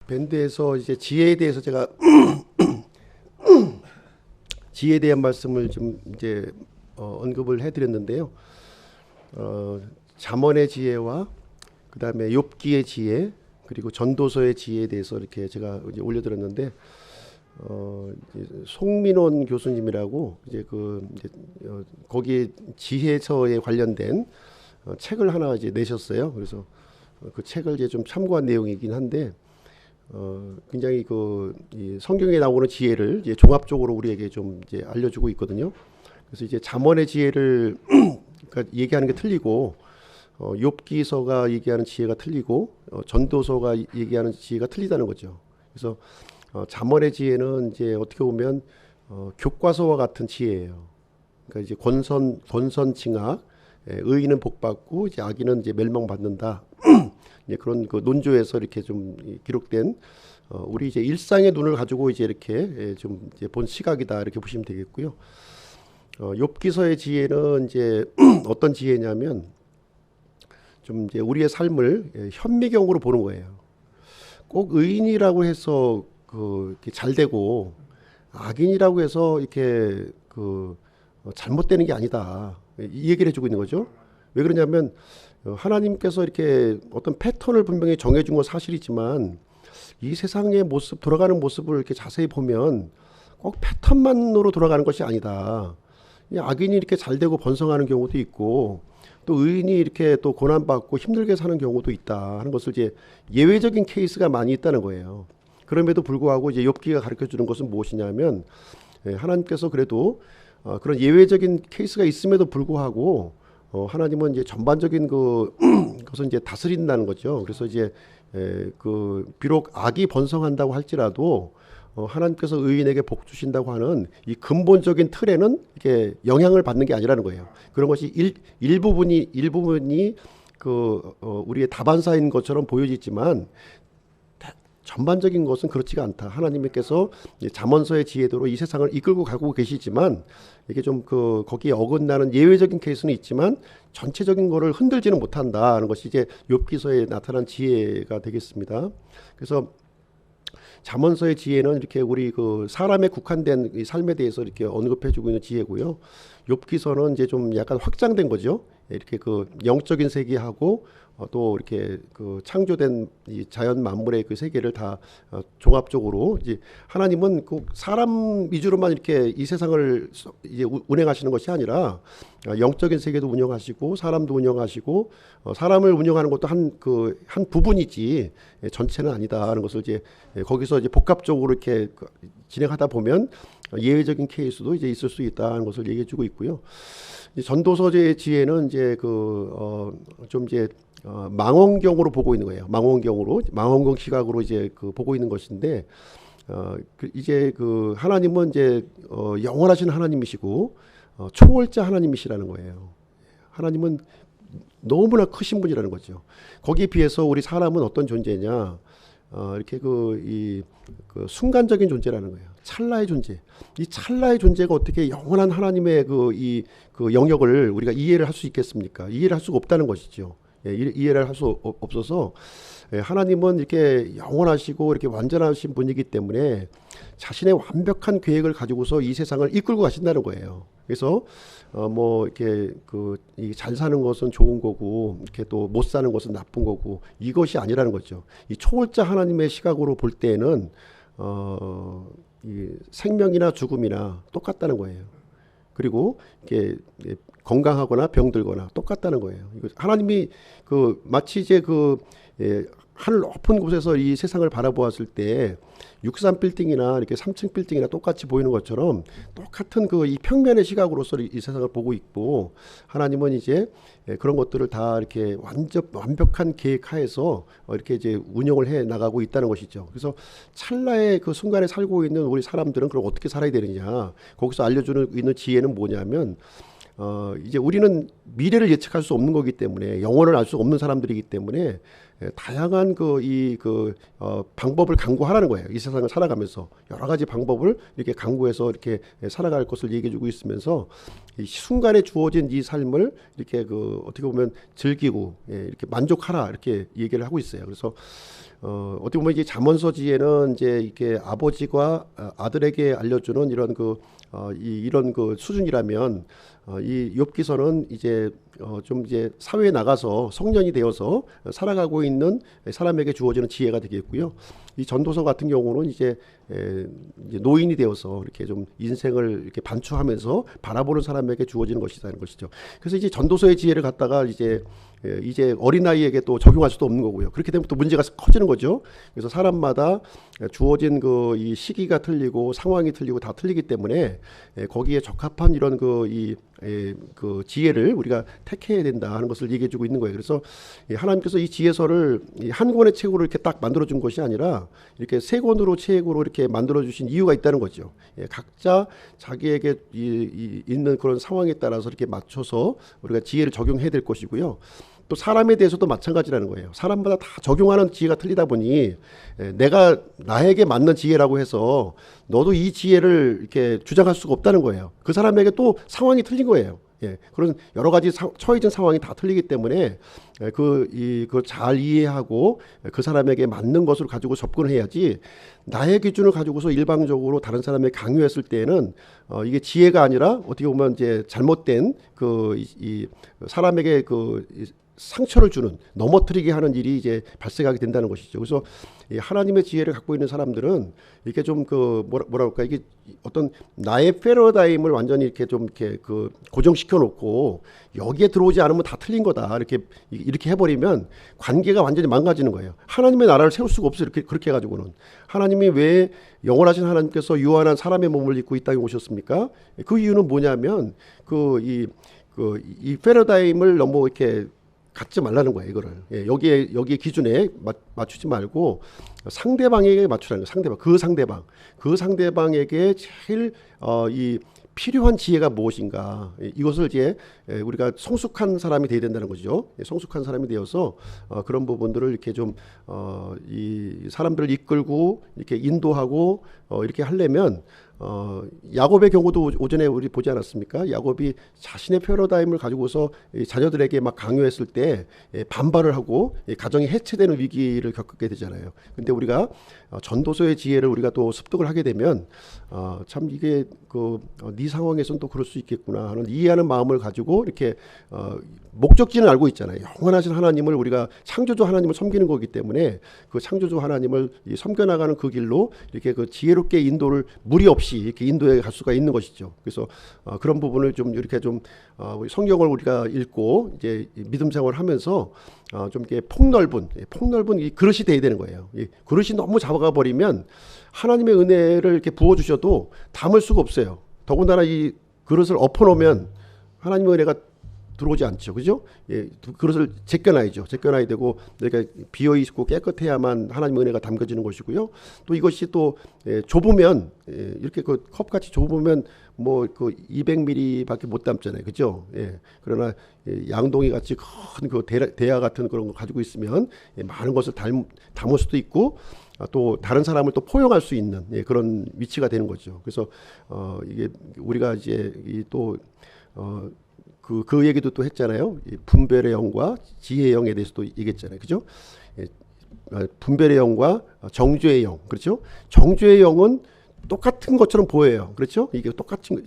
밴드에서 이제 지혜에 대해서 제가 지혜에 대한 말씀을 좀 이제 언급을 해드렸는데요. 잠언의 지혜와 그다음에 욥기의 지혜 그리고 전도서의 지혜에 대해서 이렇게 제가 이제 올려드렸는데 이제 송민원 교수님이라고 이제 거기에 지혜서에 관련된 책을 하나 이제 내셨어요. 그래서 그 책을 이제 좀 참고한 내용이긴 한데 굉장히 이 성경에 나오는 지혜를 이제 종합적으로 우리에게 좀 이제 알려주고 있거든요. 그래서 이제 잠언의 지혜를 그러니까 얘기하는 게 틀리고 욥기서가 얘기하는 지혜가 틀리고 전도서가 얘기하는 지혜가 틀리다는 거죠. 그래서 잠언의 지혜는 이제 어떻게 보면 교과서와 같은 지혜예요. 그러니까 이제 권선징악, 의인은 복받고 이제 악인은 이제 멸망받는다. 이제 그런 그 논조에서 이렇게 좀 기록된 우리 이제 일상의 눈을 가지고 이제 이렇게 좀 이제 본 시각이다 이렇게 보시면 되겠고요. 욥기서의 지혜는 이제 어떤 지혜냐면 좀 이제 우리의 삶을 현미경으로 보는 거예요. 꼭 의인이라고 해서 이렇게 잘 되고 악인이라고 해서 이렇게 잘못되는 게 아니다. 이 얘기를 해주고 있는 거죠. 왜 그러냐면 하나님께서 이렇게 어떤 패턴을 분명히 정해준 건 사실이지만 이 세상의 모습, 돌아가는 모습을 이렇게 자세히 보면 꼭 패턴만으로 돌아가는 것이 아니다. 악인이 이렇게 잘 되고 번성하는 경우도 있고 또 의인이 이렇게 또 고난받고 힘들게 사는 경우도 있다 하는 것을 이제 예외적인 케이스가 많이 있다는 거예요. 그럼에도 불구하고 이제 욥기가 가르쳐 주는 것은 무엇이냐면 하나님께서 그래도 그런 예외적인 케이스가 있음에도 불구하고 하나님은 이제 전반적인 것은 이제 다스린다는 거죠. 그래서 이제 비록 악이 번성한다고 할지라도 하나님께서 의인에게 복 주신다고 하는 이 근본적인 틀에는 이게 영향을 받는 게 아니라는 거예요. 그런 것이 일부분이 우리의 다반사인 것처럼 보여지지만 전반적인 것은 그렇지가 않다. 하나님께서 잠언서의 지혜대로 이 세상을 이끌고 가고 계시지만 이게 좀 거기에 어긋나는 예외적인 케이스는 있지만 전체적인 거를 흔들지는 못한다는 것이 이제 욥기서에 나타난 지혜가 되겠습니다. 그래서 잠언서의 지혜는 이렇게 우리 사람에 국한된 이 삶에 대해서 이렇게 언급해주고 있는 지혜고요. 욥기서는 이제 좀 약간 확장된 거죠. 이렇게 영적인 세계하고 또 이렇게 창조된 이 자연 만물의 그 세계를 다 종합적으로 이제 하나님은 사람 위주로만 이렇게 이 세상을 이제 운행하시는 것이 아니라 영적인 세계도 운영하시고 사람도 운영하시고 사람을 운영하는 것도 한 부분이지 전체는 아니다 하는 것을 이제 거기서 이제 복합적으로 이렇게 진행하다 보면 예외적인 케이스도 이제 있을 수 있다는 것을 얘기해주고 있고요. 전도서의 지혜는 이제 좀 이제 망원경으로 보고 있는 거예요. 망원경 시각으로 이제 보고 있는 것인데 이제 하나님은 이제 영원하신 하나님이시고 초월자 하나님이시라는 거예요. 하나님은 너무나 크신 분이라는 거죠. 거기에 비해서 우리 사람은 어떤 존재냐? 이렇게 순간적인 존재라는 거예요. 찰나의 존재. 이 찰나의 존재가 어떻게 영원한 하나님의 영역을 우리가 이해를 할 수 있겠습니까? 이해를 할 수가 없다는 것이죠. 이해를 할 수 없어서 하나님은 이렇게 영원하시고 이렇게 완전하신 분이기 때문에 자신의 완벽한 계획을 가지고서 이 세상을 이끌고 가신다는 거예요. 그래서 이렇게 잘 사는 것은 좋은 거고 이렇게 또 못 사는 것은 나쁜 거고 이것이 아니라는 거죠. 이 초월자 하나님의 시각으로 볼 때에는 이 생명이나 죽음이나 똑같다는 거예요. 그리고 이게 건강하거나 병들거나 똑같다는 거예요. 하나님이 마치 이제 하늘 높은 곳에서 이 세상을 바라보았을 때 63 빌딩이나 이렇게 3층 빌딩이나 똑같이 보이는 것처럼 똑같은 이 평면의 시각으로서 이 세상을 보고 있고 하나님은 이제 그런 것들을 다 이렇게 완벽한 계획하에서 이렇게 이제 운영을 해 나가고 있다는 것이죠. 그래서 찰나의 그 순간에 살고 있는 우리 사람들은 그럼 어떻게 살아야 되느냐? 거기서 알려주는 있는 지혜는 뭐냐면 이제 우리는 미래를 예측할 수 없는 거기 때문에 영혼을 알 수 없는 사람들이기 때문에 다양한 방법을 강구하라는 거예요. 이 세상을 살아가면서 여러 가지 방법을 이렇게 강구해서 이렇게 살아갈 것을 얘기해주고 있으면서 이 순간에 주어진 이 삶을 이렇게 어떻게 보면 즐기고 이렇게 만족하라 이렇게 얘기를 하고 있어요. 그래서 어떻게 보면 이게 잠언서지에는 이제 이렇게 아버지가 아들에게 알려주는 이런 이런 수준이라면 이 욥기서는 이제 좀 이제 사회에 나가서 성년이 되어서 살아가고 있는 사람에게 주어지는 지혜가 되겠고요. 이 전도서 같은 경우는 이제 노인이 되어서 이렇게 좀 인생을 이렇게 반추하면서 바라보는 사람에게 주어지는 것이라는 것이죠. 그래서 이제 전도서의 지혜를 갖다가 이제 어린아이에게 또 적용할 수도 없는 거고요. 그렇게 되면 또 문제가 커지는 거죠. 그래서 사람마다 주어진 이 시기가 틀리고 상황이 틀리고 다 틀리기 때문에 거기에 적합한 이런 지혜를 우리가 택해야 된다 하는 것을 얘기해 주고 있는 거예요. 그래서 하나님께서 이 지혜서를 한 권의 책으로 이렇게 딱 만들어 준 것이 아니라 이렇게 세 권으로 책으로 이렇게 만들어 주신 이유가 있다는 거죠. 각자 자기에게 있는 그런 상황에 따라서 이렇게 맞춰서 우리가 지혜를 적용해야 될 것이고요. 또 사람에 대해서도 마찬가지라는 거예요. 사람마다 다 적용하는 지혜가 틀리다 보니 내가 나에게 맞는 지혜라고 해서 너도 이 지혜를 이렇게 주장할 수가 없다는 거예요. 그 사람에게 또 상황이 틀린 거예요. 그런 여러 가지 처해진 상황이 다 틀리기 때문에 그걸 잘 이해하고 그 사람에게 맞는 것을 가지고 접근을 해야지 나의 기준을 가지고서 일방적으로 다른 사람에게 강요했을 때는 이게 지혜가 아니라 어떻게 보면 이제 잘못된 이 사람에게 상처를 주는 넘어뜨리게 하는 일이 이제 발생하게 된다는 것이죠. 그래서 이 하나님의 지혜를 갖고 있는 사람들은 이렇게 좀 뭐랄까 이게 어떤 나의 패러다임을 완전히 이렇게 좀 이렇게 고정시켜 놓고 여기에 들어오지 않으면 다 틀린 거다 이렇게 해버리면 관계가 완전히 망가지는 거예요. 하나님의 나라를 세울 수가 없어요. 그렇게 해가지고는 하나님이 왜 영원하신 하나님께서 유한한 사람의 몸을 입고 이 땅에 오셨습니까? 그 이유는 뭐냐면 이 패러다임을 너무 이렇게 갖지 말라는 거예요. 이거를 여기에 기준에 맞추지 말고 상대방에게 맞추라는 거예요. 그 상대방에게 제일 이 필요한 지혜가 무엇인가 이것을 이제 우리가 성숙한 사람이 되어야 된다는 거죠. 성숙한 사람이 되어서 그런 부분들을 이렇게 좀 이 사람들을 이끌고 이렇게 인도하고 이렇게 하려면 야곱의 경우도 오전에 우리 보지 않았습니까? 야곱이 자신의 패러다임을 가지고서 자녀들에게 막 강요했을 때 반발을 하고 가정이 해체되는 위기를 겪게 되잖아요. 근데 우리가 전도서의 지혜를 우리가 또 습득을 하게 되면 참 이게 네 상황에서는 또 그럴 수 있겠구나 하는 이해하는 마음을 가지고 이렇게 목적지는 알고 있잖아요. 영원하신 하나님을 우리가 창조주 하나님을 섬기는 거기 때문에 그 창조주 하나님을 섬겨나가는 그 길로 이렇게 지혜롭게 인도를 무리 없이 이렇게 인도해 갈 수가 있는 것이죠. 그래서 그런 부분을 좀 이렇게 좀 성경을 우리가 읽고 이제 믿음 생활하면서 좀 이렇게 폭넓은 이 그릇이 돼야 되는 거예요. 이 그릇이 너무 작아 버리면 하나님의 은혜를 이렇게 부어 주셔도 담을 수가 없어요. 더군다나 이 그릇을 엎어놓으면 하나님의 은혜가 들어오지 않죠. 그죠? 그것을 제껴놔야죠. 제껴놔야 되고, 그러니까 비어있고 깨끗해야만 하나님의 은혜가 담겨지는 것이고요. 또 이것이 또 좁으면, 이렇게 컵같이 좁으면 200ml 밖에 못 담잖아요. 그죠? 그러나 양동이 같이 큰 대야 같은 그런 거 가지고 있으면 많은 것을 담을 수도 있고, 또 다른 사람을 또 포용할 수 있는 그런 위치가 되는 거죠. 그래서 이게 우리가 이제 그 얘기도 또 했잖아요. 분별의 영과 지혜의 영에 대해서도 얘기했잖아요. 그죠? 분별의 영과 정죄의 영. 그렇죠? 정죄의 영은 똑같은 것처럼 보여요. 그렇죠? 이게 똑같은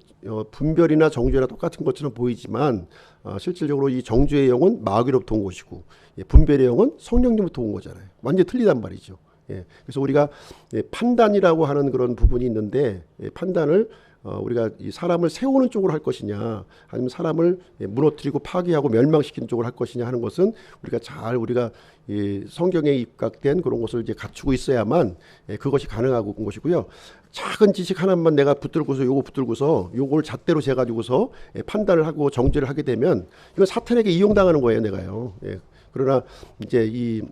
분별이나 정죄나 똑같은 것처럼 보이지만 실질적으로 이 정죄의 영은 마귀로부터 온 것이고 분별의 영은 성령님부터 온 거잖아요. 완전히 틀리단 말이죠. 그래서 우리가 판단이라고 하는 그런 부분이 있는데 판단을 우리가 이 사람을 세우는 쪽으로 할 것이냐 아니면 사람을 무너뜨리고 파괴하고 멸망시키는 쪽으로 할 것이냐 하는 것은 우리가 이 성경에 입각된 그런 것을 이제 갖추고 있어야만 그것이 가능하고 그런 것이고요. 작은 지식 하나만 내가 붙들고서 요걸 잣대로 재가지고서 판단을 하고 정죄를 하게 되면 이건 사탄에게 이용당하는 거예요, 내가요. 그러나 이제 이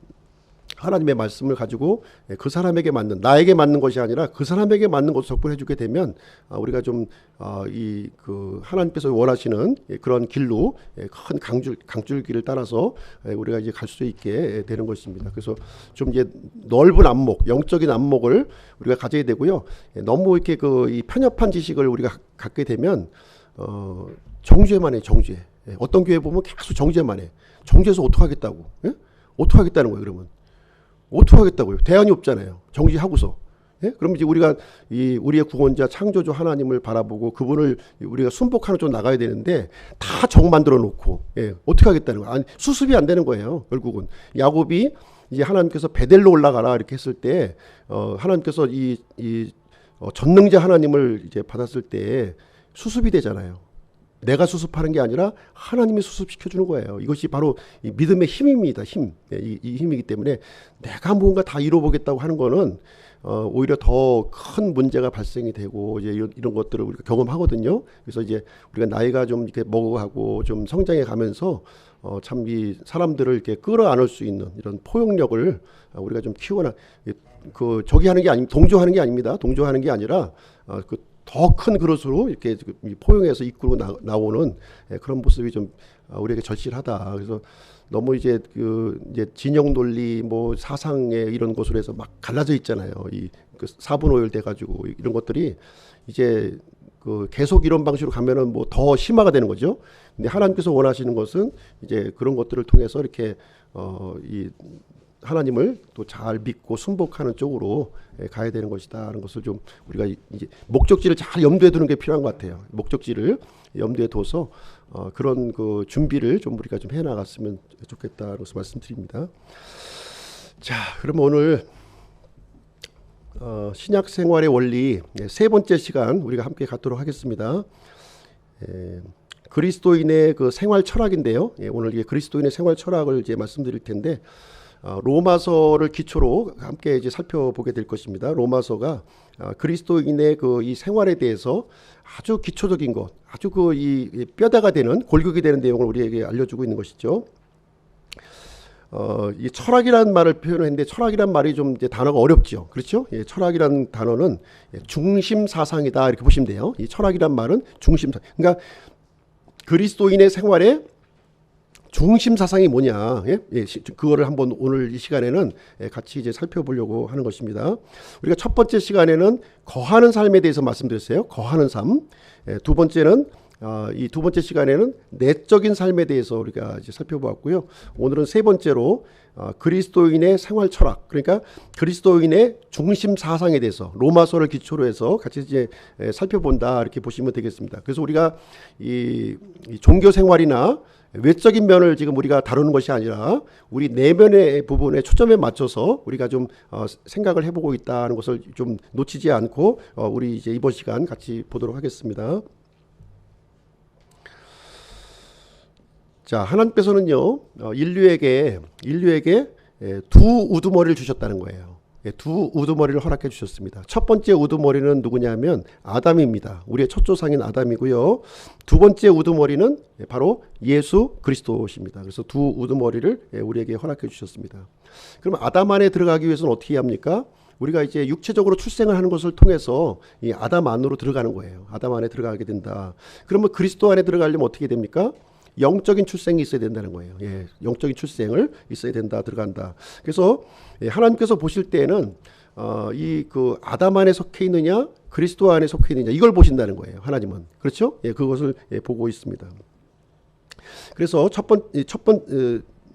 하나님의 말씀을 가지고 그 사람에게 맞는, 나에게 맞는 것이 아니라 그 사람에게 맞는 것을 접근해 주게 되면 우리가 좀 이 그 하나님께서 원하시는 그런 길로 큰 강줄기를 따라서 우리가 이제 갈 수 있게 되는 것입니다. 그래서 좀 이제 넓은 안목, 영적인 안목을 우리가 가져야 되고요. 너무 이렇게 이 편협한 지식을 우리가 갖게 되면 정죄만 해, 정죄. 어떤 교회 보면 계속 정죄만 해. 정죄해서 어떻게 하겠다고? 예? 어떻게 하겠다는 거예요, 그러면? 어떻게 하겠다고요? 대안이 없잖아요. 정지하고서. 예? 그럼 이제 우리가 우리의 구원자 창조주 하나님을 바라보고 그분을 우리가 순복하는 쪽 나가야 되는데 다 정 만들어 놓고 어떻게 하겠다는 거예요? 아니, 수습이 안 되는 거예요. 결국은 야곱이 이제 하나님께서 베델로 올라가라 이렇게 했을 때 하나님께서 전능자 하나님을 이제 받았을 때 수습이 되잖아요. 내가 수습하는 게 아니라 하나님이 수습시켜 주는 거예요. 이것이 바로 이 믿음의 힘입니다. 힘. 이 힘이기 때문에 내가 뭔가 다 이뤄보겠다고 하는 거는 오히려 더 큰 문제가 발생이 되고 이제 이런 것들을 우리가 경험하거든요. 그래서 이제 우리가 나이가 좀 이렇게 먹어가고 좀 성장해 가면서 참 이 사람들을 이렇게 끌어안을 수 있는 이런 포용력을 우리가 좀 키워나 저기 하는 게 동조하는 게 아닙니다. 동조하는 게 아니라 더 큰 그릇으로 이렇게 포용해서 이끌고 나오는 그런 모습이 좀 우리에게 절실하다. 그래서 너무 이제 이제 진영 논리 뭐 사상에 이런 것으로 해서 막 갈라져 있잖아요. 그 사분오열 돼가지고 이런 것들이 이제 계속 이런 방식으로 가면은 뭐 더 심화가 되는 거죠. 근데 하나님께서 원하시는 것은 이제 그런 것들을 통해서 이렇게 이 하나님을 또 잘 믿고 순복하는 쪽으로 가야 되는 것이다라는 것을 좀 우리가 이제 목적지를 잘 염두에 두는 게 필요한 것 같아요. 목적지를 염두에 둬서 그런 준비를 좀 우리가 좀 해나갔으면 좋겠다는 것을 말씀드립니다. 자, 그럼 오늘 신약 생활의 원리 세 번째 시간 우리가 함께 갖도록 하겠습니다. 그리스도인의 생활 철학인데요. 오늘 이게 그리스도인의 생활 철학을 이제 말씀드릴 텐데. 로마서를 기초로 함께 이제 살펴보게 될 것입니다. 로마서가 그리스도인의 이 생활에 대해서 아주 기초적인 것, 아주 이 뼈대가 되는 골격이 되는 내용을 우리에게 알려주고 있는 것이죠. 이 철학이라는 말을 표현했는데 철학이란 말이 좀 이제 단어가 어렵죠. 그렇죠? 철학이라는 단어는 중심 사상이다 이렇게 보시면 돼요. 이 철학이란 말은 중심 사상. 그러니까 그리스도인의 생활에 중심 사상이 뭐냐? 그거를 한번 오늘 이 시간에는 같이 이제 살펴보려고 하는 것입니다. 우리가 첫 번째 시간에는 거하는 삶에 대해서 말씀드렸어요. 거하는 삶. 두 번째는 이 두 번째 시간에는 내적인 삶에 대해서 우리가 이제 살펴보았고요. 오늘은 세 번째로 그리스도인의 생활 철학, 그러니까 그리스도인의 중심 사상에 대해서 로마서를 기초로 해서 같이 이제 살펴본다 이렇게 보시면 되겠습니다. 그래서 우리가 이 종교 생활이나 외적인 면을 지금 우리가 다루는 것이 아니라 우리 내면의 부분에 초점에 맞춰서 우리가 좀 생각을 해보고 있다는 것을 좀 놓치지 않고 우리 이제 이번 시간 같이 보도록 하겠습니다. 자, 하나님께서는요 인류에게 두 우두머리를 주셨다는 거예요. 두 우두머리를 허락해 주셨습니다. 첫 번째 우두머리는 누구냐면 아담입니다. 우리의 첫 조상인 아담이고요. 두 번째 우두머리는 바로 예수 그리스도십니다. 그래서 두 우두머리를 우리에게 허락해 주셨습니다. 그럼 아담 안에 들어가기 위해서는 어떻게 합니까? 우리가 이제 육체적으로 출생을 하는 것을 통해서 이 아담 안으로 들어가는 거예요. 아담 안에 들어가게 된다. 그러면 그리스도 안에 들어가려면 어떻게 됩니까? 영적인 출생이 있어야 된다는 거예요. 영적인 출생을 있어야 된다, 들어간다. 그래서 하나님께서 보실 때에는 이 아담 안에 속해 있느냐, 그리스도 안에 속해 있느냐 이걸 보신다는 거예요. 하나님은 그렇죠? 그것을 보고 있습니다. 그래서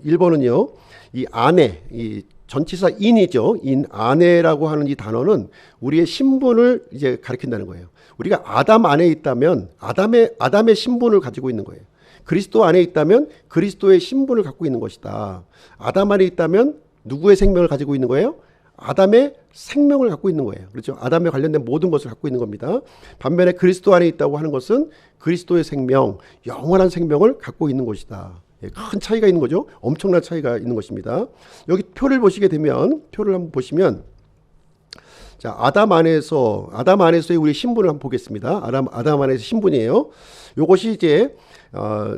1번은요, 이 아내, 이 전치사 인이죠. 인 아내라고 하는 이 단어는 우리의 신분을 이제 가리킨다는 거예요. 우리가 아담 안에 있다면 아담의 신분을 가지고 있는 거예요. 그리스도 안에 있다면 그리스도의 신분을 갖고 있는 것이다. 아담 안에 있다면 누구의 생명을 가지고 있는 거예요? 아담의 생명을 갖고 있는 거예요. 그렇죠? 아담에 관련된 모든 것을 갖고 있는 겁니다. 반면에 그리스도 안에 있다고 하는 것은 그리스도의 생명, 영원한 생명을 갖고 있는 것이다. 큰 차이가 있는 거죠. 엄청난 차이가 있는 것입니다. 여기 표를 보시게 되면, 표를 한번 보시면, 자, 아담 안에서의 우리 신분을 한번 보겠습니다. 아담 안에서 신분이에요. 요것이 이제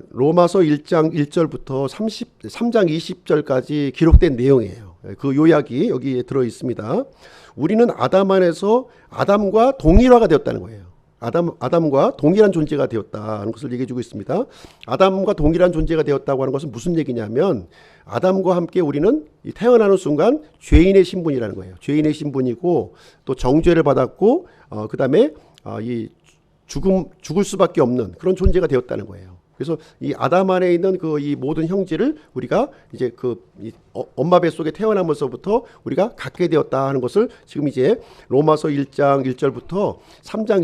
로마서 1장 1절부터 3장 20절까지 기록된 내용이에요. 그 요약이 여기에 들어 있습니다. 우리는 아담 안에서 아담과 동일화가 되었다는 거예요. 아담과 동일한 존재가 되었다는 것을 얘기해 주고 있습니다. 아담과 동일한 존재가 되었다고 하는 것은 무슨 얘기냐면 아담과 함께 우리는 태어나는 순간 죄인의 신분이라는 거예요. 죄인의 신분이고 또 정죄를 받았고 그 다음에 이 죽을 수밖에 없는 그런 존재가 되었다는 거예요. 그래서 이 아담 안에 있는 이 모든 형질을 우리가 이제 엄마 뱃속에 태어나면서부터 우리가 갖게 되었다 하는 것을 지금 이제 로마서 1장 1절부터 3장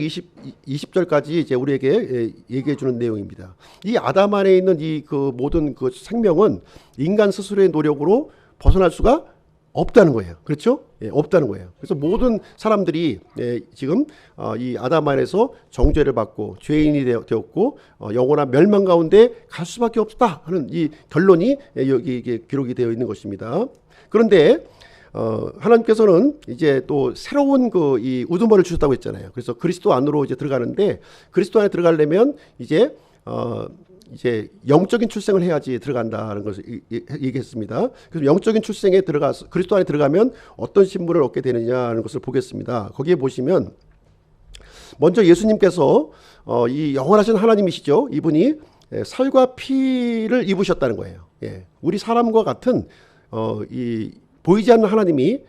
20절까지 이제 우리에게 얘기해 주는 내용입니다. 이 아담 안에 있는 모든 생명은 인간 스스로의 노력으로 벗어날 수가 없다는 거예요. 그렇죠? 없다는 거예요. 그래서 모든 사람들이 지금 이 아담 안에서 정죄를 받고 죄인이 되었고 영원한 멸망 가운데 갈 수밖에 없다 하는 이 결론이 여기 기록이 되어 있는 것입니다. 그런데 하나님께서는 이제 또 새로운 이 우두머리를 주셨다고 했잖아요. 그래서 그리스도 안으로 이제 들어가는데 그리스도 안에 들어가려면 이제 영적인 출생을 해야지 들어간다는 것을 얘기했습니다. 그래서 영적인 출생에 들어가서 그리스도 안에 들어가면 어떤 신분을 얻게 되느냐는 것을 보겠습니다. 거기에 보시면 먼저 예수님께서 이 영원하신 하나님이시죠. 이분이 살과 피를 입으셨다는 거예요. 우리 사람과 같은 이 보이지 않는 하나님이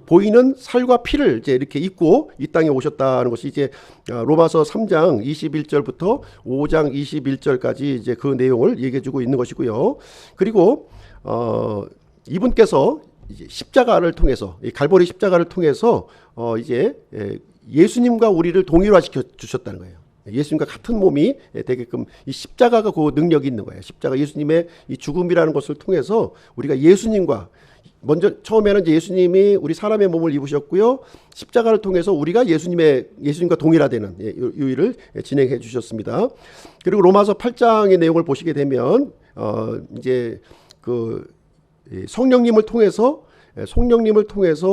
보이는 살과 피를 이제 이렇게 입고 이 땅에 오셨다는 것이 이제 로마서 3장 21절부터 5장 21절까지 이제 그 내용을 얘기해 주고 있는 것이고요. 그리고 이분께서 이제 십자가를 통해서 이 갈보리 십자가를 통해서 이제 예수님과 우리를 동일화시켜 주셨다는 거예요. 예수님과 같은 몸이 되게끔 이 십자가가 그 능력이 있는 거예요. 십자가 예수님의 이 죽음이라는 것을 통해서 우리가 예수님과 먼저 처음에는 이제 예수님이 우리 사람의 몸을 입으셨고요. 십자가를 통해서 우리가 예수님과 동일화되는 이 일을 진행해 주셨습니다. 그리고 로마서 8장의 내용을 보시게 되면 이제 성령님을 통해서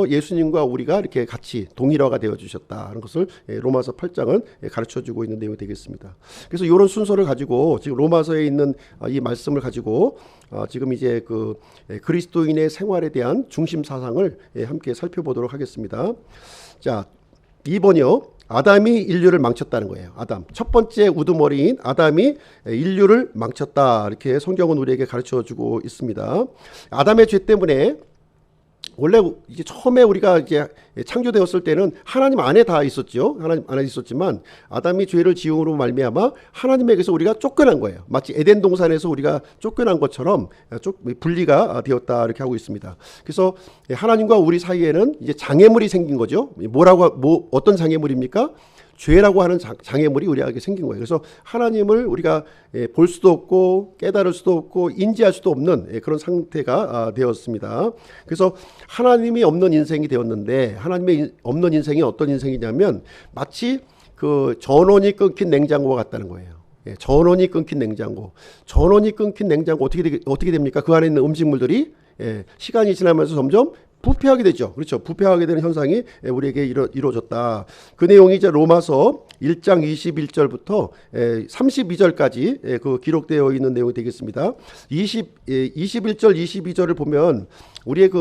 예수님과 우리가 이렇게 같이 동일화가 되어 주셨다는 것을 로마서 8장은 가르쳐 주고 있는 내용이 되겠습니다. 그래서 이런 순서를 가지고 지금 로마서에 있는 이 말씀을 가지고 지금 이제 그리스도인의 생활에 대한 중심 사상을 함께 살펴보도록 하겠습니다. 자, 2번이요. 아담이 인류를 망쳤다는 거예요. 아담. 첫 번째 우두머리인 아담이 인류를 망쳤다. 이렇게 성경은 우리에게 가르쳐 주고 있습니다. 아담의 죄 때문에 원래 이제 처음에 우리가 이제 창조되었을 때는 하나님 안에 다 있었죠. 하나님 안에 있었지만 아담이 죄를 지음으로 말미암아 하나님에게서 우리가 쫓겨난 거예요. 마치 에덴 동산에서 우리가 쫓겨난 것처럼 분리가 되었다 이렇게 하고 있습니다. 그래서 하나님과 우리 사이에는 이제 장애물이 생긴 거죠. 어떤 장애물입니까? 죄라고 하는 장애물이 우리에게 생긴 거예요. 그래서 하나님을 우리가 볼 수도 없고 깨달을 수도 없고 인지할 수도 없는 그런 상태가 되었습니다. 그래서 하나님이 없는 인생이 되었는데 하나님이 없는 인생이 어떤 인생이냐면 마치 전원이 끊긴 냉장고와 같다는 거예요. 전원이 끊긴 냉장고. 전원이 끊긴 냉장고 어떻게 됩니까? 그 안에 있는 음식물들이 시간이 지나면서 점점 부패하게 되죠. 그렇죠. 부패하게 되는 현상이 우리에게 이루어졌다. 그 내용이 이제 로마서 1장 21절부터 32절까지 기록되어 있는 내용이 되겠습니다. 21절, 22절을 보면 우리의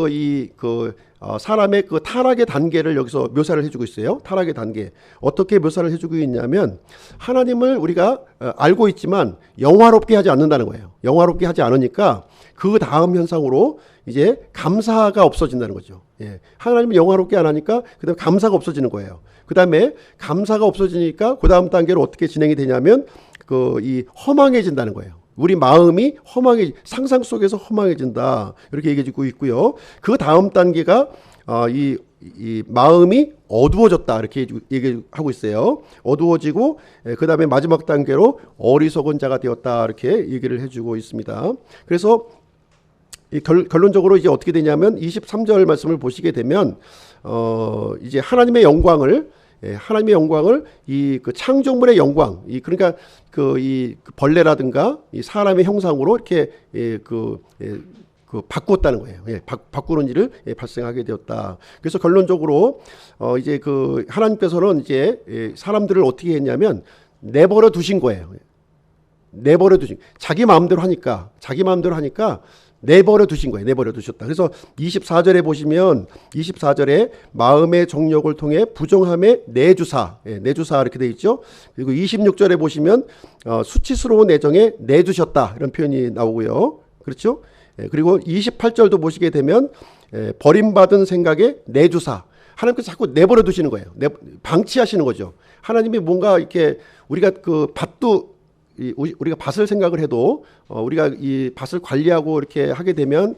사람의 타락의 단계를 여기서 묘사를 해주고 있어요. 타락의 단계. 어떻게 묘사를 해주고 있냐면 하나님을 우리가 알고 있지만 영화롭게 하지 않는다는 거예요. 영화롭게 하지 않으니까 그 다음 현상으로 이제 감사가 없어진다는 거죠. 하나님을 영화롭게 안 하니까 그다음에 감사가 없어지는 거예요. 그다음에 감사가 없어지니까 그 다음 단계로 어떻게 진행이 되냐면 이 허망해진다는 거예요. 우리 마음이 상상 속에서 허망해진다 이렇게 얘기해주고 있고요. 그 다음 단계가 이 마음이 어두워졌다 이렇게 얘기하고 있어요. 어두워지고 그 다음에 마지막 단계로 어리석은 자가 되었다 이렇게 얘기를 해주고 있습니다. 그래서 결론적으로 이제 어떻게 되냐면 23절 말씀을 보시게 되면 이제 하나님의 영광을 이 창조물의 영광, 그러니까 이 벌레라든가 이 사람의 형상으로 이렇게 바꾸었다는 거예요. 바꾸는 일을 발생하게 되었다. 그래서 결론적으로 이제 하나님께서는 이제 사람들을 어떻게 했냐면 내버려 두신 거예요. 자기 마음대로 하니까 내버려 두신 거예요. 내버려 두셨다. 그래서 24절에 보시면 24절에 마음의 정욕을 통해 부정함에 내주사, 내주사 이렇게 돼 있죠. 그리고 26절에 보시면 수치스러운 애정에 내두셨다 이런 표현이 나오고요. 그렇죠? 그리고 28절도 보시게 되면 버림받은 생각에 내주사. 하나님께서 자꾸 내버려 두시는 거예요. 방치하시는 거죠. 하나님이 뭔가 이렇게 우리가 그 밭도 우리가 밭을 생각을 해도 우리가 이 밭을 관리하고 이렇게 하게 되면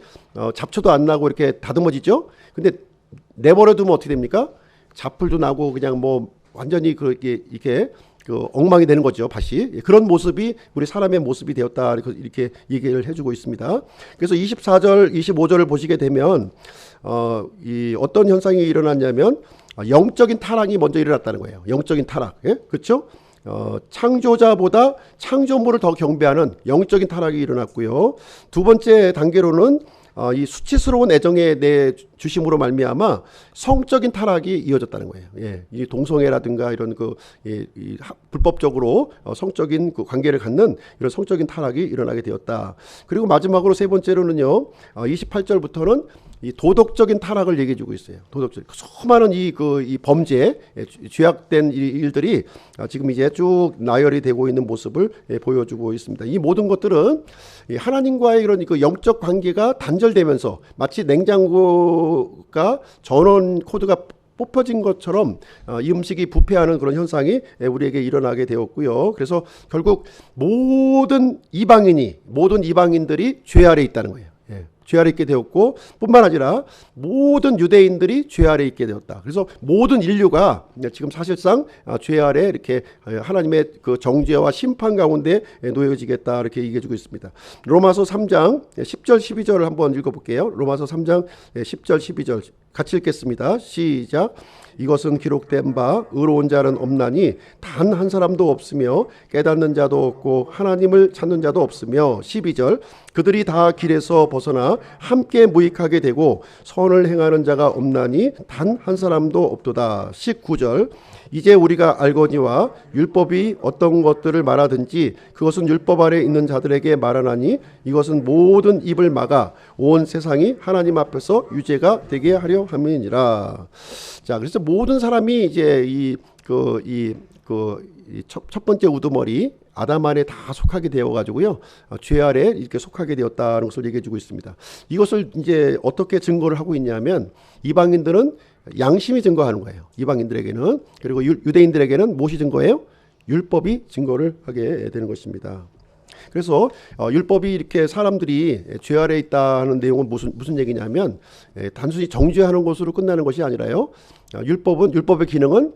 잡초도 안 나고 이렇게 다듬어지죠. 근데 내버려 두면 어떻게 됩니까? 잡풀도 나고 그냥 뭐 완전히 그렇게 이렇게 그 엉망이 되는 거죠, 밭이. 그런 모습이 우리 사람의 모습이 되었다 이렇게 얘기를 해주고 있습니다. 그래서 24절, 25절을 보시게 되면 이 어떤 현상이 일어났냐면 영적인 타락이 먼저 일어났다는 거예요. 영적인 타락, 그렇죠? 창조자보다 창조물을 더 경배하는 영적인 타락이 일어났고요. 두 번째 단계로는 이 수치스러운 애정에 내 주심으로 말미암아 성적인 타락이 이어졌다는 거예요. 이 동성애라든가 이런 불법적으로 성적인 그 관계를 갖는 이런 성적인 타락이 일어나게 되었다. 그리고 마지막으로 세 번째로는요, 28절부터는 이 도덕적인 타락을 얘기해주고 있어요. 도덕적 수많은 이 범죄, 죄악된 일들이 지금 이제 쭉 나열이 되고 있는 모습을 보여주고 있습니다. 이 모든 것들은 하나님과의 이런 그 영적 관계가 단절되면서 마치 냉장고가 전원 코드가 뽑혀진 것처럼 이 음식이 부패하는 그런 현상이 우리에게 일어나게 되었고요. 그래서 결국 모든 이방인들이 죄 아래 있다는 거예요. 죄 아래 있게 되었고, 뿐만 아니라 모든 유대인들이 죄 아래 있게 되었다. 그래서 모든 인류가 지금 사실상 죄 아래 이렇게 하나님의 그 정죄와 심판 가운데 놓여지겠다 이렇게 얘기해주고 있습니다. 로마서 3장 10절 12절을 한번 읽어볼게요. 로마서 3장 10절 12절 같이 읽겠습니다. 시작. 이것은 기록된 바 의로운 자는 없나니 단 한 사람도 없으며 깨닫는 자도 없고 하나님을 찾는 자도 없으며 12절 그들이 다 길에서 벗어나 함께 무익하게 되고 선을 행하는 자가 없나니 단 한 사람도 없도다. 19절 이제 우리가 알거니와 율법이 어떤 것들을 말하든지 그것은 율법 아래 있는 자들에게 말하나니 이것은 모든 입을 막아 온 세상이 하나님 앞에서 유죄가 되게 하려 함이니라. 자, 그래서 모든 사람이 이제 첫 번째 우두머리 아담 안에 다 속하게 되어 가지고요, 죄 아래 이렇게 속하게 되었다는 것을 얘기해 주고 있습니다. 이것을 이제 어떻게 증거를 하고 있냐면 이방인들은 양심이 증거하는 거예요. 이방인들에게는. 그리고 유대인들에게는 무엇이 증거예요? 율법이 증거를 하게 되는 것입니다. 그래서 율법이 이렇게 사람들이 죄 아래 있다는 내용은 무슨 얘기냐면 단순히 정죄하는 것으로 끝나는 것이 아니라요. 율법의 기능은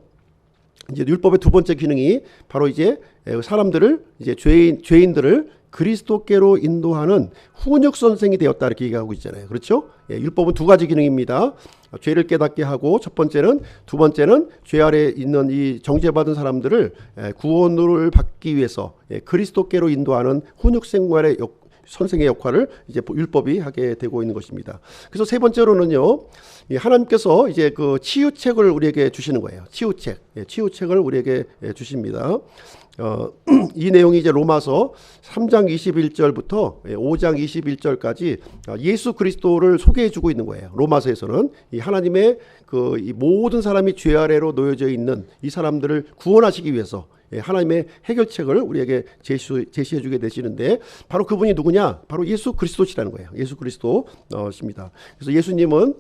이제 율법의 두 번째 기능이 바로 이제 사람들을 이제 죄인들을 그리스도께로 인도하는 훈육 선생이 되었다 이렇게 얘기하고 있잖아요. 그렇죠? 율법은 두 가지 기능입니다. 죄를 깨닫게 하고 두 번째는 죄 아래 있는 이 정죄받은 사람들을 구원을 받기 위해서 그리스도께로 인도하는 훈육 생활의 선생의 역할을 이제 율법이 하게 되고 있는 것입니다. 그래서 세 번째로는요, 하나님께서 이제 그 치유책을 우리에게 주시는 거예요. 치유책을 우리에게 주십니다. 이 내용이 이제 로마서 3장 21절부터 5장 21절까지 예수 그리스도를 소개해 주고 있는 거예요. 로마서에서는 이 하나님의 이 모든 사람이 죄 아래로 놓여져 있는 이 사람들을 구원하시기 위해서 하나님의 해결책을 우리에게 제시해 주게 되시는데, 바로 그분이 누구냐? 바로 예수 그리스도시라는 거예요. 예수 그리스도십니다. 그래서 예수님은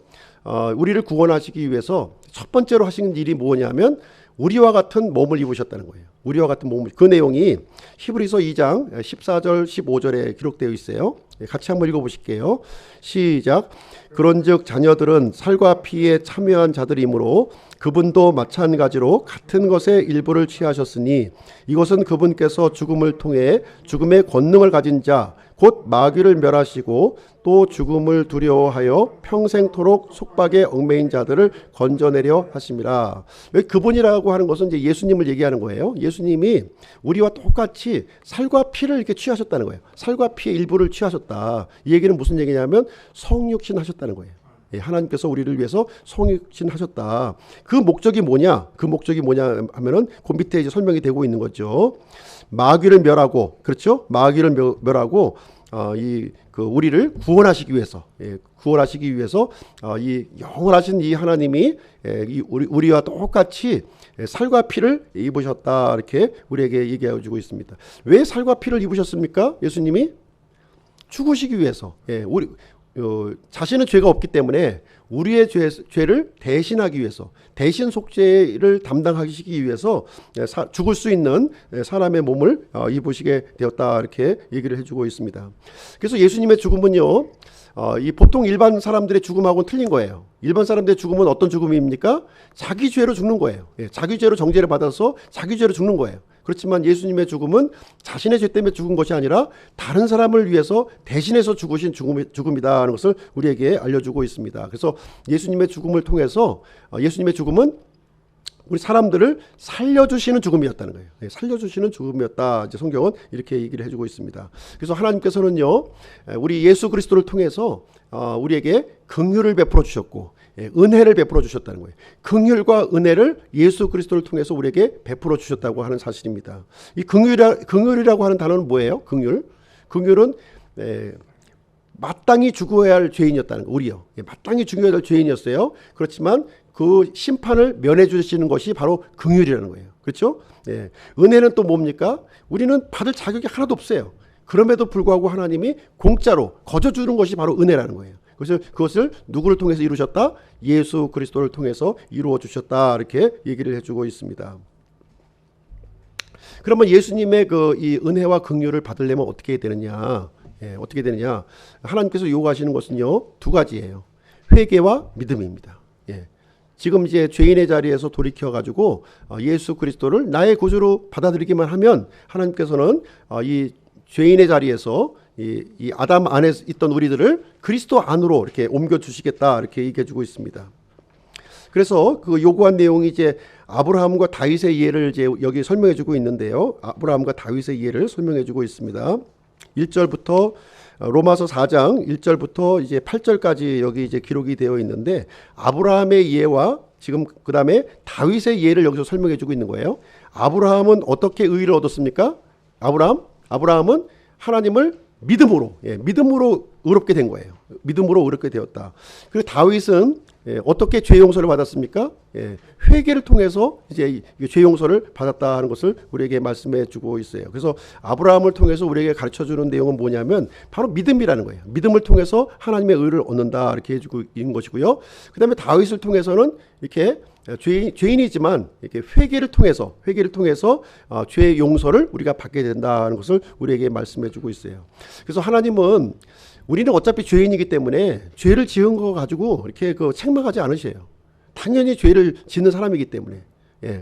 우리를 구원하시기 위해서 첫 번째로 하신 일이 뭐냐면 우리와 같은 몸을 입으셨다는 거예요. 우리와 같은 몸을. 그 내용이 히브리서 2장 14절 15절에 기록되어 있어요. 같이 한번 읽어보실게요. 시작. 그런즉 자녀들은 살과 피에 참여한 자들이므로 그분도 마찬가지로 같은 것의 일부를 취하셨으니 이것은 그분께서 죽음을 통해 죽음의 권능을 가진 자 곧 마귀를 멸하시고 또 죽음을 두려워하여 평생토록 속박에 얽매인 자들을 건져내려 하심이라. 여기 그분이라고 하는 것은 이제 예수님을 얘기하는 거예요. 예수님이 우리와 똑같이 살과 피를 이렇게 취하셨다는 거예요. 살과 피의 일부를 취하셨다. 이 얘기는 무슨 얘기냐면 성육신 하셨다는 거예요. 하나님께서 우리를 위해서 성육신 하셨다. 그 목적이 뭐냐? 하면은 그 밑에 이제 설명이 되고 있는 거죠. 마귀를 멸하고, 그렇죠? 마귀를 멸하고 우리를 구원하시기 위해서, 구원하시기 위해서 이 영원하신 이 하나님이 우리와 똑같이 살과 피를 입으셨다, 이렇게 우리에게 얘기해 주고 있습니다. 왜 살과 피를 입으셨습니까? 예수님이 죽으시기 위해서. 우리 자신은 죄가 없기 때문에 우리의 죄를 대신하기 위해서, 대신 속죄를 담당하시기 위해서 죽을 수 있는 사람의 몸을 입으시게 되었다, 이렇게 얘기를 해주고 있습니다. 그래서 예수님의 죽음은요, 이 보통 일반 사람들의 죽음하고는 틀린 거예요. 일반 사람들의 죽음은 어떤 죽음입니까? 자기 죄로 죽는 거예요. 자기 죄로 정죄를 받아서 자기 죄로 죽는 거예요. 그렇지만 예수님의 죽음은 자신의 죄 때문에 죽은 것이 아니라 다른 사람을 위해서 대신해서 죽으신 죽음이다 하는 것을 우리에게 알려주고 있습니다. 그래서 예수님의 죽음을 통해서 예수님의 죽음은 우리 사람들을 살려주시는 죽음이었다는 거예요. 살려주시는 죽음이었다. 이제 성경은 이렇게 얘기를 해주고 있습니다. 그래서 하나님께서는요, 우리 예수 그리스도를 통해서 우리에게 긍휼을 베풀어 주셨고, 은혜를 베풀어 주셨다는 거예요. 긍휼과 은혜를 예수 그리스도를 통해서 우리에게 베풀어 주셨다고 하는 사실입니다. 이 긍휼이라고 하는 단어는 뭐예요? 긍휼은 마땅히 죽어야 할 죄인이었다는 거, 우리요. 마땅히 죽어야 할 죄인이었어요. 그렇지만 그 심판을 면해 주시는 것이 바로 긍휼이라는 거예요. 그렇죠? 은혜는 또 뭡니까? 우리는 받을 자격이 하나도 없어요. 그럼에도 불구하고 하나님이 공짜로 거저 주는 것이 바로 은혜라는 거예요. 그래서 그것을 누구를 통해서 이루셨다? 예수 그리스도를 통해서 이루어 주셨다, 이렇게 얘기를 해주고 있습니다. 그러면 예수님의 이 은혜와 긍휼을 받으려면 어떻게 되느냐? 어떻게 되느냐? 하나님께서 요구하시는 것은요, 두 가지예요. 회개와 믿음입니다. 지금 이제 죄인의 자리에서 돌이켜 가지고 예수 그리스도를 나의 구주로 받아들이기만 하면 하나님께서는 이 죄인의 자리에서 이 아담 안에 있던 우리들을 그리스도 안으로 이렇게 옮겨 주시겠다, 이렇게 얘기해 주고 있습니다. 그래서 그 요구한 내용이 이제 아브라함과 다윗의 예를 이제 여기 설명해 주고 있는데요. 아브라함과 다윗의 예를 설명해 주고 있습니다. 1절부터 로마서 4장 1절부터 이제 8절까지 여기 이제 기록이 되어 있는데, 아브라함의 예와 지금 그다음에 다윗의 예를 여기서 설명해 주고 있는 거예요. 아브라함은 어떻게 의를 얻었습니까? 아브라함은 하나님을 믿음으로 의롭게 된 거예요. 믿음으로 의롭게 되었다. 그리고 다윗은 어떻게 죄 용서를 받았습니까? 회개를 통해서 이제 죄 용서를 받았다 하는 것을 우리에게 말씀해 주고 있어요. 그래서 아브라함을 통해서 우리에게 가르쳐 주는 내용은 뭐냐면 바로 믿음이라는 거예요. 믿음을 통해서 하나님의 의를 얻는다, 이렇게 해주고 있는 것이고요. 그다음에 다윗을 통해서는 이렇게 죄인이지만 이렇게 회개를 통해서 죄 용서를 우리가 받게 된다는 것을 우리에게 말씀해 주고 있어요. 그래서 하나님은 우리는 어차피 죄인이기 때문에 죄를 지은 거 가지고 이렇게 책망하지 않으셔요. 당연히 죄를 짓는 사람이기 때문에.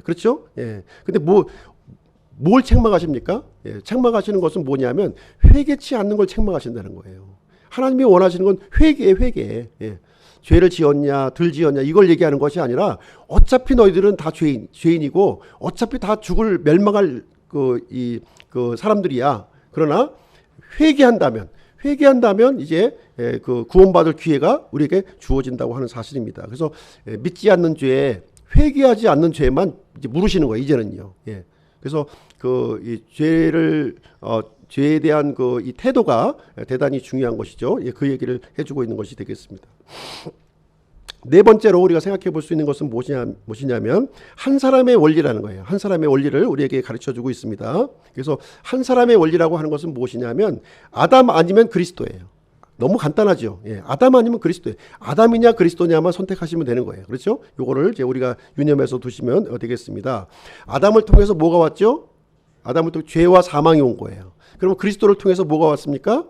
그렇죠? 근데 뭘 책망하십니까? 책망하시는 것은 뭐냐면 회개치 않는 걸 책망하신다는 거예요. 하나님이 원하시는 건 회개. 죄를 지었냐 덜 지었냐 이걸 얘기하는 것이 아니라 어차피 너희들은 다 죄인이고 어차피 다 멸망할 사람들이야. 그러나 회개한다면 이제 그 구원받을 기회가 우리에게 주어진다고 하는 사실입니다. 그래서 믿지 않는 죄, 회개하지 않는 죄만 이제 물으시는 거예요. 이제는요. 그래서 이 죄에 대한 이 태도가 대단히 중요한 것이죠. 그 얘기를 해주고 있는 것이 되겠습니다. 네 번째로 우리가 생각해 볼 수 있는 것은 무엇이냐면 한 사람의 원리라는 거예요. 한 사람의 원리를 우리에게 가르쳐 주고 있습니다. 그래서 한 사람의 원리라고 하는 것은 무엇이냐면 아담 아니면 그리스도예요. 너무 간단하죠. 아담 아니면 그리스도예요. 아담이냐 그리스도냐만 선택하시면 되는 거예요. 그렇죠? 요거를 이제 우리가 유념해서 두시면 되겠습니다. 아담을 통해서 뭐가 왔죠? 아담을 통해 죄와 사망이 온 거예요. 그러면 그리스도를 통해서 뭐가 왔습니까?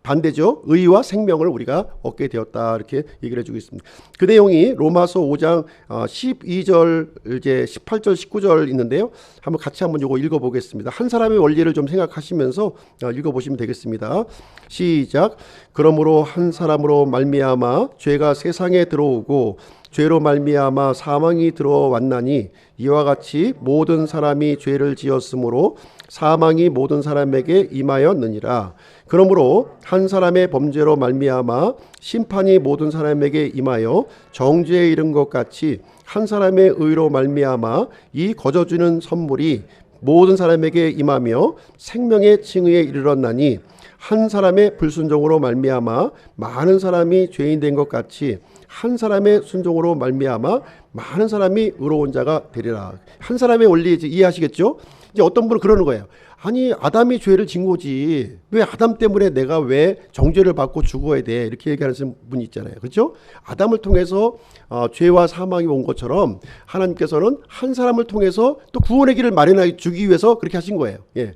반대죠. 의와 생명을 우리가 얻게 되었다, 이렇게 얘기를 해주고 있습니다. 그 내용이 로마서 5장 12절 이제 18절 19절 있는데요. 같이 요거 읽어보겠습니다. 한 사람의 원리를 좀 생각하시면서 읽어보시면 되겠습니다. 시작. 그러므로 한 사람으로 말미암아 죄가 세상에 들어오고 죄로 말미암아 사망이 들어왔나니 이와 같이 모든 사람이 죄를 지었으므로 사망이 모든 사람에게 임하였느니라. 그러므로 한 사람의 범죄로 말미암아 심판이 모든 사람에게 임하여 정죄에 이른 것 같이 한 사람의 의로 말미암아 이 거저주는 선물이 모든 사람에게 임하며 생명의 칭의에 이르렀나니 한 사람의 불순종으로 말미암아 많은 사람이 죄인 된 것 같이 한 사람의 순종으로 말미암아 많은 사람이 의로운 자가 되리라. 한 사람의 원리 이해하시겠죠? 이제 어떤 분은 그러는 거예요. 아니 아담이 죄를 진 거지 왜 아담 때문에 내가 왜 정죄를 받고 죽어야 돼 이렇게 얘기하는 분이 있잖아요. 그렇죠? 아담을 통해서 죄와 사망이 온 것처럼 하나님께서는 한 사람을 통해서 또 구원의 길을 마련해 주기 위해서 그렇게 하신 거예요. 예,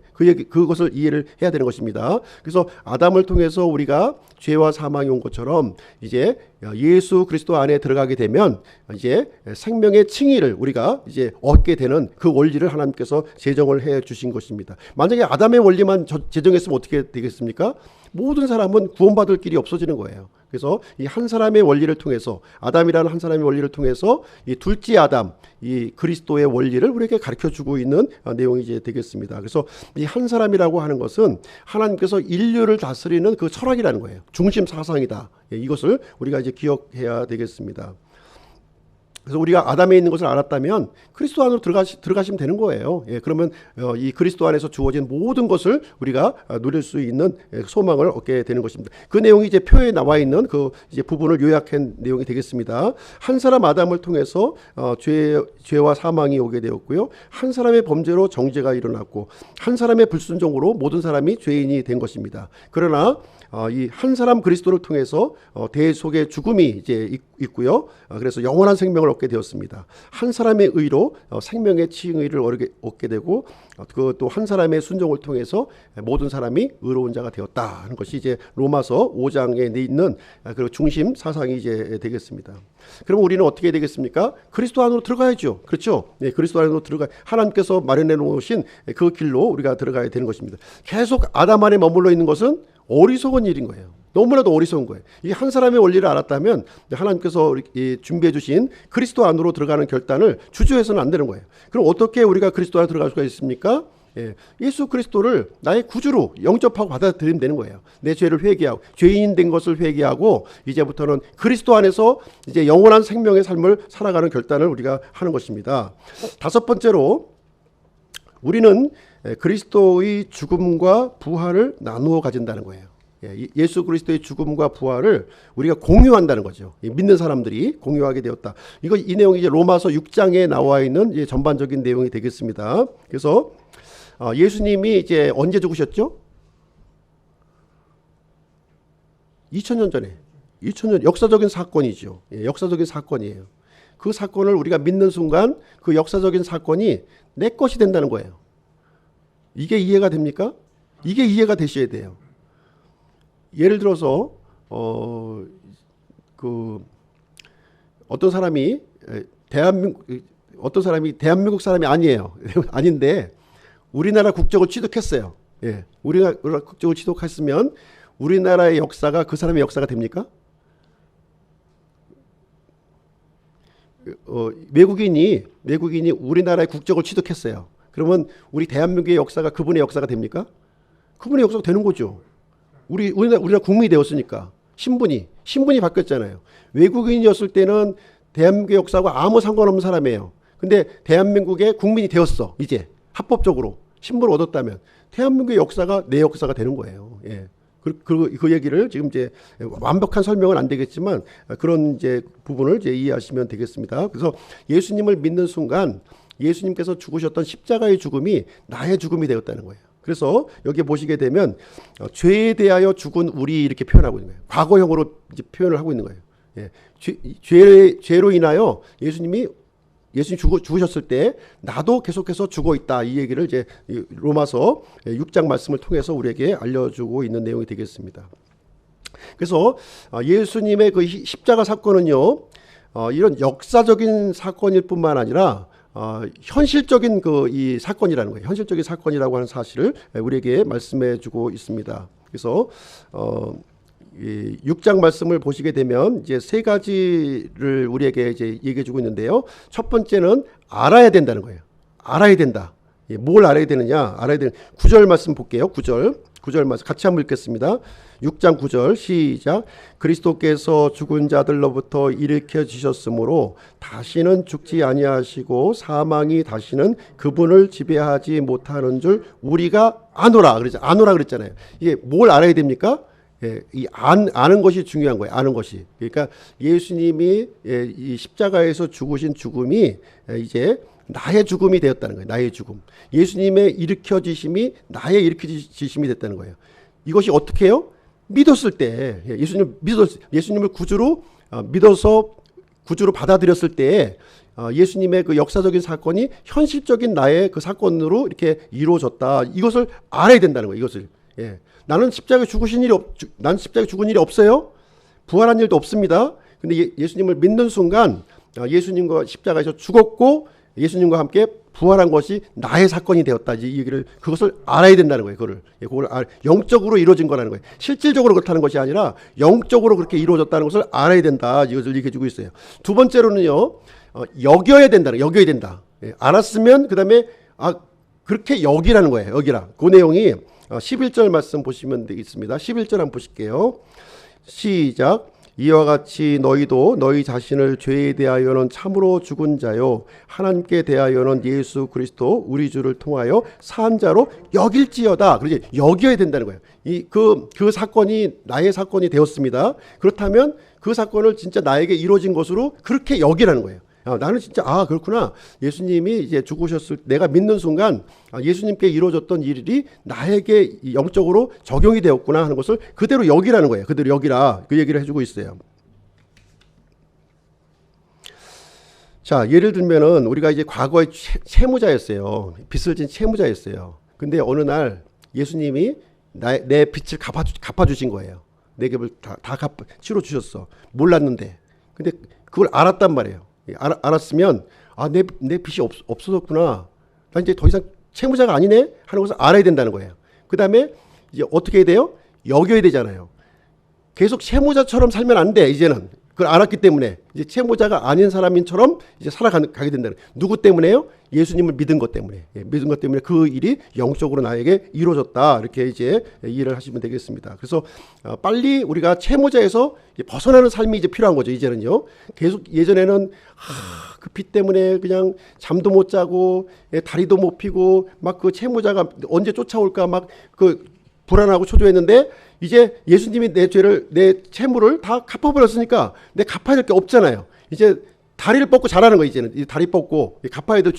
그것을 이해를 해야 되는 것입니다. 그래서 아담을 통해서 우리가 죄와 사망이 온 것처럼 이제 예수 그리스도 안에 들어가게 되면 이제 생명의 칭의를 우리가 이제 얻게 되는 그 원리를 하나님께서 제정을 해 주신 것입니다. 만약에 아담의 원리만 제정했으면 어떻게 되겠습니까? 모든 사람은 구원받을 길이 없어지는 거예요. 그래서 이 한 사람의 원리를 통해서 아담이라는 한 사람의 원리를 통해서 이 둘째 아담 이 그리스도의 원리를 우리에게 가르쳐 주고 있는 내용이 이제 되겠습니다. 그래서 이 한 사람이라고 하는 것은 하나님께서 인류를 다스리는 그 철학이라는 거예요. 중심 사상이다. 이것을 우리가 이제 기억해야 되겠습니다. 그래서 우리가 아담에 있는 것을 알았다면 그리스도 안으로 들어가시면 되는 거예요. 예, 그러면 이 그리스도 안에서 주어진 모든 것을 우리가 누릴 수 있는 소망을 얻게 되는 것입니다. 그 내용이 이제 표에 나와 있는 그 이제 부분을 요약한 내용이 되겠습니다. 한 사람 아담을 통해서 죄와 사망이 오게 되었고요. 한 사람의 범죄로 정죄가 일어났고 한 사람의 불순종으로 모든 사람이 죄인이 된 것입니다. 그러나 이 한 사람 그리스도를 통해서 대속의 죽음이 이제 있고요. 그래서 영원한 생명을 얻게 되었습니다. 한 사람의 의로 생명의 칭의를 얻게 되고 그 또 한 사람의 순종을 통해서 모든 사람이 의로운 자가 되었다 하는 것이 이제 로마서 5장에 있는 그 중심 사상이 이제 되겠습니다. 그럼 우리는 어떻게 되겠습니까? 그리스도 안으로 들어가야죠. 그렇죠? 네, 그리스도 안으로 하나님께서 마련해 놓으신 그 길로 우리가 들어가야 되는 것입니다. 계속 아담 안에 머물러 있는 것은 어리석은 일인 거예요. 너무나도 어리석은 거예요. 이 한 사람의 원리를 알았다면 하나님께서 준비해 주신 그리스도 안으로 들어가는 결단을 주저해서는 안 되는 거예요. 그럼 어떻게 우리가 그리스도 안에 들어갈 수가 있습니까? 예, 예수 그리스도를 나의 구주로 영접하고 받아들이면 되는 거예요. 내 죄를 회개하고 죄인 된 것을 회개하고 이제부터는 그리스도 안에서 이제 영원한 생명의 삶을 살아가는 결단을 우리가 하는 것입니다. 다섯 번째로 우리는 그리스도의 죽음과 부활을 나누어 가진다는 거예요. 예수 그리스도의 죽음과 부활을 우리가 공유한다는 거죠. 믿는 사람들이 공유하게 되었다. 이 내용이 이제 로마서 6장에 나와 있는 이제 전반적인 내용이 되겠습니다. 그래서 예수님이 이제 언제 죽으셨죠? 2000년 전에. 2000년 역사적인 사건이죠. 역사적인 사건이에요. 그 사건을 우리가 믿는 순간 그 역사적인 사건이 내 것이 된다는 거예요. 이게 이해가 됩니까? 이게 이해가 되셔야 돼요. 예를 들어서 어떤 사람이 대한민국 사람이 아니에요. 아닌데 우리나라 국적을 취득했어요. 예, 우리나라 국적을 취득했으면 우리나라의 역사가 그 사람의 역사가 됩니까? 외국인이 우리나라의 국적을 취득했어요. 그러면 우리 대한민국의 역사가 그분의 역사가 됩니까? 그분의 역사가 되는 거죠. 우리나라 국민이 되었으니까 신분이 바뀌었잖아요. 외국인이었을 때는 대한민국의 역사와 아무 상관없는 사람이에요. 근데 대한민국의 국민이 되었어. 이제 합법적으로 신분을 얻었다면 대한민국의 역사가 내 역사가 되는 거예요. 예. 그 얘기를 지금 이제 완벽한 설명은 안 되겠지만 그런 이제 부분을 이제 이해하시면 되겠습니다. 그래서 예수님을 믿는 순간 예수님께서 죽으셨던 십자가의 죽음이 나의 죽음이 되었다는 거예요. 그래서 여기 보시게 되면 죄에 대하여 죽은 우리 이렇게 표현하고 있는 거예요. 과거형으로 이제 표현을 하고 있는 거예요. 예. 죄로 인하여 예수님 죽으셨을 때 나도 계속해서 죽어 있다. 이 얘기를 이제 로마서 6장 말씀을 통해서 우리에게 알려주고 있는 내용이 되겠습니다. 그래서 예수님의 그 십자가 사건은요, 이런 역사적인 사건일 뿐만 아니라 현실적인 이 사건이라는 거예요. 현실적인 사건이라고 하는 사실을 우리에게 말씀해주고 있습니다. 그래서 6장 말씀을 보시게 되면 이제 세 가지를 우리에게 이제 얘기해주고 있는데요. 첫 번째는 알아야 된다는 거예요. 알아야 된다. 뭘 알아야 되느냐? 알아야 되는 9절 말씀 볼게요. 9절 9절 말씀 같이 한번 읽겠습니다. 6장 9절 시작. 그리스도께서 죽은 자들로부터 일으켜 주셨으므로 다시는 죽지 아니하시고 사망이 다시는 그분을 지배하지 못하는 줄 우리가 아노라. 아노라 그랬잖아요. 이게 뭘 알아야 됩니까? 예, 아는 것이 중요한 거예요. 아는 것이. 그러니까 예수님이 이 십자가에서 죽으신 죽음이 이제 나의 죽음이 되었다는 거예요. 나의 죽음. 예수님의 일으켜지심이 나의 일으켜지심이 됐다는 거예요. 이것이 어떻게 해요? 믿었을 때, 예수님을 구주로 믿어서 구주로 받아들였을 때 예수님의 그 역사적인 사건이 현실적인 나의 그 사건으로 이렇게 이루어졌다. 이것을 알아야 된다는 거예요. 이것을. 예. 나는 십자가에 죽은 일이 없어요. 부활한 일도 없습니다. 근데 예수님을 믿는 순간 예수님과 십자가에서 죽었고 예수님과 함께 부활한 것이 나의 사건이 되었다. 이 얘기를 그것을 알아야 된다는 거예요. 그걸 영적으로 이루어진 거라는 거예요. 실질적으로 그렇다는 것이 아니라 영적으로 그렇게 이루어졌다는 것을 알아야 된다. 이것을 얘기해 주고 있어요. 두 번째로는요. 여겨야 된다. 예, 알았으면 그다음에 그렇게 여기라는 거예요. 여기라. 그 내용이 11절 말씀 보시면 되겠습니다. 11절 한번 보실게요. 시작. 이와 같이 너희도 너희 자신을 죄에 대하여는 참으로 죽은 자요 하나님께 대하여는 예수 그리스도 우리 주를 통하여 산 자로 여길지어다. 그러지 여겨야 된다는 거예요. 그 사건이 나의 사건이 되었습니다. 그렇다면 그 사건을 진짜 나에게 이루어진 것으로 그렇게 여기라는 거예요. 나는 진짜 그렇구나. 예수님이 이제 죽으셨을 내가 믿는 순간 예수님께 이루어졌던 일이 나에게 영적으로 적용이 되었구나 하는 것을 그대로 여기라는 거예요. 그대로 여기라 그 얘기를 해주고 있어요. 자, 예를 들면은 우리가 이제 과거에 채무자였어요. 빚을 진 채무자였어요. 근데 어느 날 예수님이 내 빚을 갚아주신 거예요. 내 빚을 다 치러 주셨어. 몰랐는데. 근데 그걸 알았단 말이에요. 알았으면 내 빚이 없어졌구나. 나 이제 더 이상 채무자가 아니네 하는 것을 알아야 된다는 거예요. 그 다음에 이제 어떻게 해야 돼요? 여겨야 되잖아요. 계속 채무자처럼 살면 안 돼. 이제는 그걸 알았기 때문에 이제 채무자가 아닌 사람인처럼 이제 살아가게 된다는. 누구 때문에요? 예수님을 믿은 것 때문에. 믿은 것 때문에 그 일이 영적으로 나에게 이루어졌다. 이렇게 이제 이해를 하시면 되겠습니다. 그래서 빨리 우리가 채무자에서 벗어나는 삶이 이제 필요한 거죠. 이제는요. 계속 예전에는 그 빚 때문에 그냥 잠도 못 자고 다리도 못 피고 막 그 채무자가 언제 쫓아올까 막 그 불안하고 초조했는데 이제 예수님이 내 채무를 다 갚아버렸으니까 내 갚아야 될 게 없잖아요. 이제 다리를 뻗고 자라는 거예요. 이제는 다리 뻗고 갚아야 될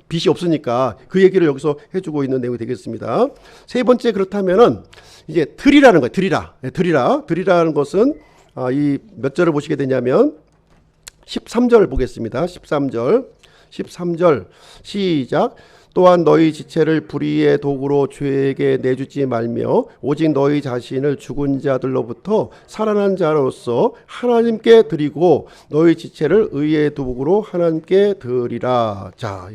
빚이 없으니까 그 얘기를 여기서 해주고 있는 내용이 되겠습니다. 세 번째 그렇다면은 이제 드리라는 거예요. 드리라는 것은 이 몇 절을 보시게 되냐면 13절 보겠습니다. 13절 시작. 또한 너희 지체를 불의의 도구로 죄에게 내주지 말며 오직 너희 자신을 죽은 자들로부터 살아난 자로서 하나님께 드리고 너희 지체를 의의 도구로 하나님께 드리라. 자,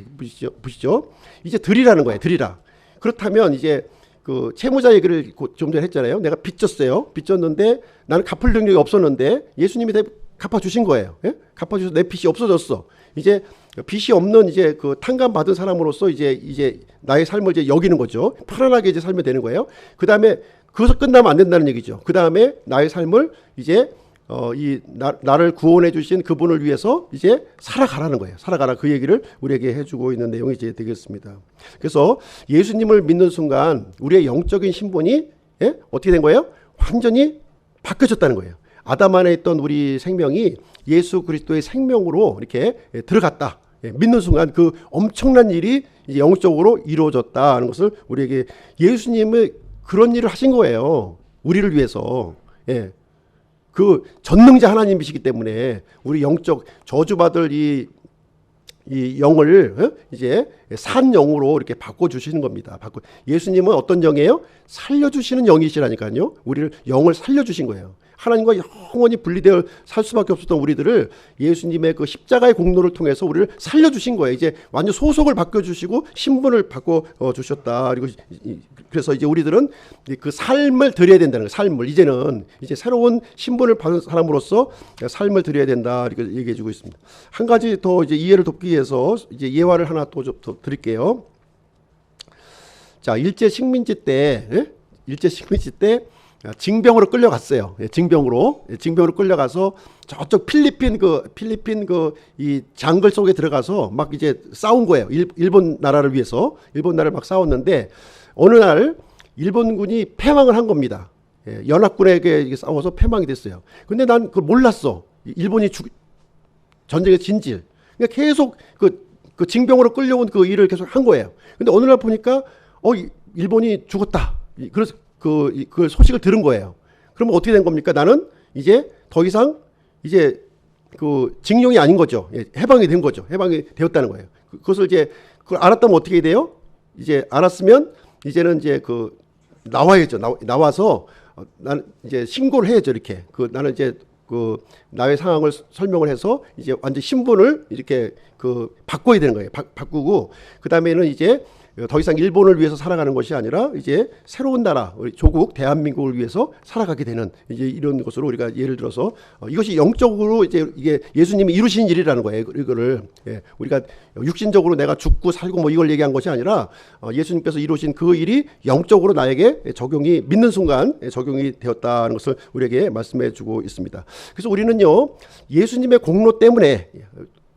보시죠. 이제 드리라는 거예요. 드리라. 그렇다면 이제 그 채무자 얘기를 좀 전에 했잖아요. 내가 빚졌어요. 빚졌는데 나는 갚을 능력이 없었는데 예수님이 갚아주신 거예요. 예? 갚아주셔서 내 빚이 없어졌어. 이제 빚이 없는 이제 그 탕감 받은 사람으로서 이제 나의 삶을 이제 여기는 거죠. 편안하게 이제 살면 되는 거예요. 그 다음에 그것서 끝나면 안 된다는 얘기죠. 그 다음에 나의 삶을 이제 나를 구원해 주신 그분을 위해서 이제 살아가라는 거예요. 살아가라 그 얘기를 우리에게 해주고 있는 내용이 이제 되겠습니다. 그래서 예수님을 믿는 순간 우리의 영적인 신분이 어떻게 된 거예요? 완전히 바뀌어졌다는 거예요. 아담 안에 있던 우리 생명이 예수 그리스도의 생명으로 이렇게 들어갔다. 믿는 순간 그 엄청난 일이 이제 영적으로 이루어졌다는 것을 우리에게 예수님은 그런 일을 하신 거예요. 우리를 위해서. 그 전능자 하나님이시기 때문에 우리 영적 저주받을 이 영을 이제 산 영으로 이렇게 바꿔주시는 겁니다. 예수님은 어떤 영이에요? 살려주시는 영이시라니까요. 우리를 영을 살려주신 거예요. 하나님과 영원히 분리되어 살 수밖에 없었던 우리들을 예수님의 그 십자가의 공로를 통해서 우리를 살려주신 거예요. 이제 완전 소속을 바꿔주시고 신분을 바꿔주셨다. 그리고 그래서 이제 우리들은 그 삶을 드려야 된다는 거예요. 삶을 이제는 이제 새로운 신분을 받은 사람으로서 삶을 드려야 된다. 이렇게 얘기해주고 있습니다. 한 가지 더 이제 이해를 돕기 위해서 이제 예화를 하나 또 드릴게요. 자, 일제 식민지 때 일제 식민지 때 징병으로 끌려갔어요. 징병으로 끌려가서 저쪽 필리핀 이 장글 속에 들어가서 막 이제 싸운 거예요. 일본 나라를 위해서 일본 나라를 막 싸웠는데 어느 날 일본군이 패망을 한 겁니다. 연합군에게 싸워서 패망이 됐어요. 근데 난 그걸 몰랐어. 일본이 전쟁의 진실. 그러니까 계속 그 징병으로 끌려온 그 일을 계속 한 거예요. 근데 어느 날 보니까 일본이 죽었다. 그래서 그 소식을 들은 거예요. 그러면 어떻게 된 겁니까? 나는 이제 더 이상 이제 그 징용이 아닌 거죠. 해방이 된 거죠. 해방이 되었다는 거예요. 그것을 이제 그걸 알았다면 어떻게 돼요? 이제 알았으면 이제는 이제 나와야죠. 나와서 나는 이제 신고를 해야죠. 이렇게 나는 이제 나의 상황을 설명을 해서 이제 완전 신분을 이렇게 바꿔야 되는 거예요. 바꾸고 그 다음에는 이제 더 이상 일본을 위해서 살아가는 것이 아니라 이제 새로운 나라, 우리 조국 대한민국을 위해서 살아가게 되는 이제 이런 것으로 우리가 예를 들어서 이것이 영적으로 이제 이게 예수님이 이루신 일이라는 거예요. 이거를 우리가 육신적으로 내가 죽고 살고 뭐 이걸 얘기한 것이 아니라 예수님께서 이루신 그 일이 영적으로 나에게 적용이 믿는 순간 적용이 되었다는 것을 우리에게 말씀해주고 있습니다. 그래서 우리는요 예수님의 공로 때문에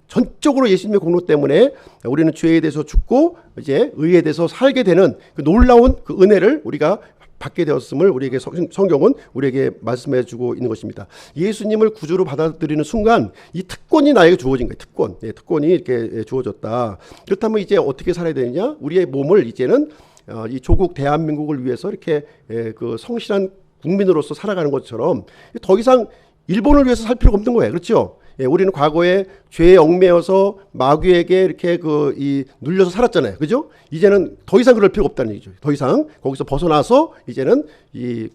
전적으로 예수님의 공로 때문에 우리는 죄에 대해서 죽고 이제 의에 대해서 살게 되는 그 놀라운 그 은혜를 우리가 받게 되었음을 우리에게 성경은 우리에게 말씀해 주고 있는 것입니다. 예수님을 구주로 받아들이는 순간 이 특권이 나에게 주어진 거예요. 특권이 이렇게 주어졌다. 그렇다면 이제 어떻게 살아야 되느냐? 우리의 몸을 이제는 이 조국 대한민국을 위해서 이렇게 그 성실한 국민으로서 살아가는 것처럼 더 이상 일본을 위해서 살 필요가 없는 거예요. 그렇죠? 우리는 과거에 죄에 얽매여서 마귀에게 이렇게 눌려서 살았잖아요. 그죠? 이제는 더 이상 그럴 필요가 없다는 얘기죠. 더 이상 거기서 벗어나서 이제는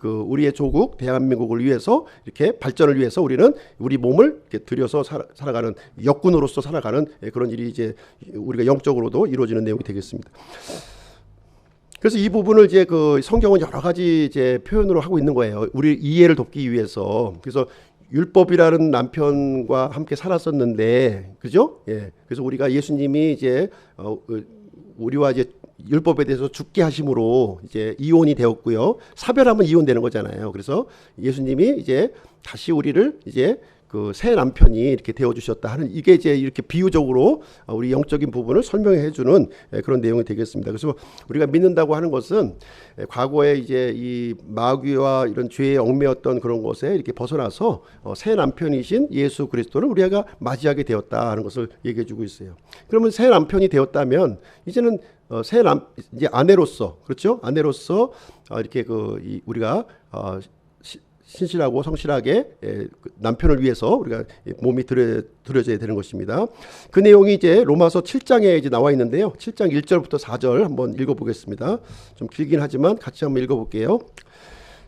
우리의 조국 대한민국을 위해서 이렇게 발전을 위해서 우리는 우리 몸을 이렇게 들여서 살아가는 역군으로서 살아가는 그런 일이 이제 우리가 영적으로도 이루어지는 내용이 되겠습니다. 그래서 이 부분을 이제 성경은 여러 가지 이제 표현으로 하고 있는 거예요. 우리 이해를 돕기 위해서. 그래서 율법이라는 남편과 함께 살았었는데, 그죠? 그래서 우리가 예수님이 이제 우리와 이제 율법에 대해서 죽게 하심으로 이제 이혼이 되었고요. 사별하면 이혼되는 거잖아요. 그래서 예수님이 이제 다시 우리를 이제 새 남편이 이렇게 되어주셨다 하는 이게 이제 이렇게 비유적으로 우리 영적인 부분을 설명해 주는 그런 내용이 되겠습니다. 그래서 우리가 믿는다고 하는 것은 과거에 이제 이 마귀와 이런 죄에 얽매였던 그런 것에 이렇게 벗어나서 새 남편이신 예수 그리스도를 우리가 맞이하게 되었다 하는 것을 얘기해 주고 있어요. 그러면 새 남편이 되었다면 이제는 이제 아내로서, 그렇죠? 아내로서 이렇게 우리가 신실하고 성실하게 남편을 위해서 우리가 몸이 들여져야 되는 것입니다. 그 내용이 이제 로마서 7장에 이제 나와 있는데요. 7장 1절부터 4절 한번 읽어보겠습니다. 좀 길긴 하지만 같이 한번 읽어볼게요.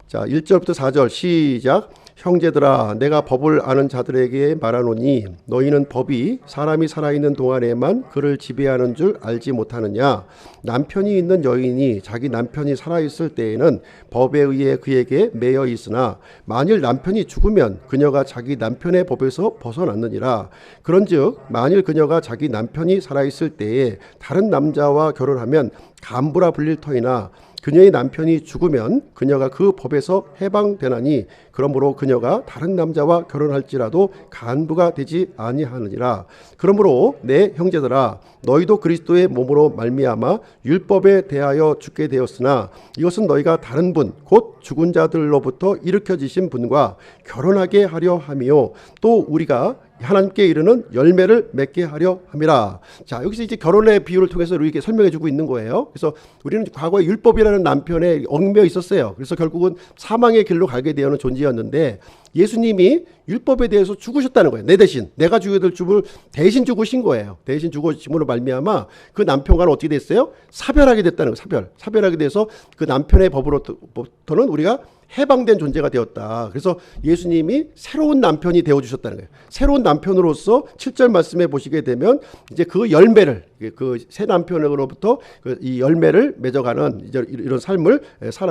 자, 1절부터 4절 시작. 형제들아, 내가 법을 아는 자들에게 말하노니 너희는 법이 사람이 살아있는 동안에만 그를 지배하는 줄 알지 못하느냐. 남편이 있는 여인이 자기 남편이 살아있을 때에는 법에 의해 그에게 매여 있으나 만일 남편이 죽으면 그녀가 자기 남편의 법에서 벗어났느니라. 그런즉 만일 그녀가 자기 남편이 살아있을 때에 다른 남자와 결혼하면 간부라 불릴 터이나 그녀의 남편이 죽으면 그녀가 그 법에서 해방되나니 그러므로 그녀가 다른 남자와 결혼할지라도 간부가 되지 아니하느니라. 그러므로 내 형제들아, 너희도 그리스도의 몸으로 말미암아 율법에 대하여 죽게 되었으나 이것은 너희가 다른 분 곧 죽은 자들로부터 일으켜지신 분과 결혼하게 하려 함이요 또 우리가 하나님께 이르는 열매를 맺게 하려 함이라. 자, 여기서 이제 결혼의 비유를 통해서 이렇게 설명해 주고 있는 거예요. 그래서 우리는 과거에 율법이라는 남편에 얽매여 있었어요. 그래서 결국은 사망의 길로 가게 되는 존재였는데 예수님이 율법에 대해서 죽으셨다는 거예요. 내 대신, 내가 죽여야 될 죽을 대신 죽으신 거예요. 대신 죽으심으로 말미암아 그 남편과는 어떻게 됐어요? 사별하게 됐다는 거예요. 사별하게 돼서 그 남편의 법으로부터는 우리가 해방된 존재가 되었다. 그래서 예수님이 새로운 남편이 되어주셨다는 거예요. 새로운 남편으로서 7절 말씀에 보시게 되면 이제 그 열매를, 그 새 남편으로부터 이 열매를 맺어가는 이런 삶을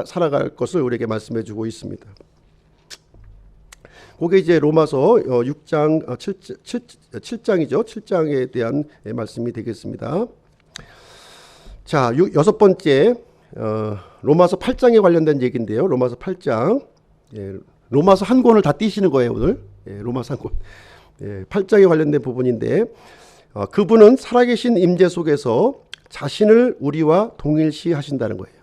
살아갈 것을 우리에게 말씀해 주고 있습니다. 그게 이제 로마서 6장 7장이죠. 7장에 대한 말씀이 되겠습니다. 자, 여섯 번째 로마서 8장에 관련된 얘기인데요. 로마서 8장. 로마서 한 권을 다 띄시는 거예요, 오늘. 로마서 한 권. 8장에 관련된 부분인데, 그분은 살아계신 임재 속에서 자신을 우리와 동일시 하신다는 거예요.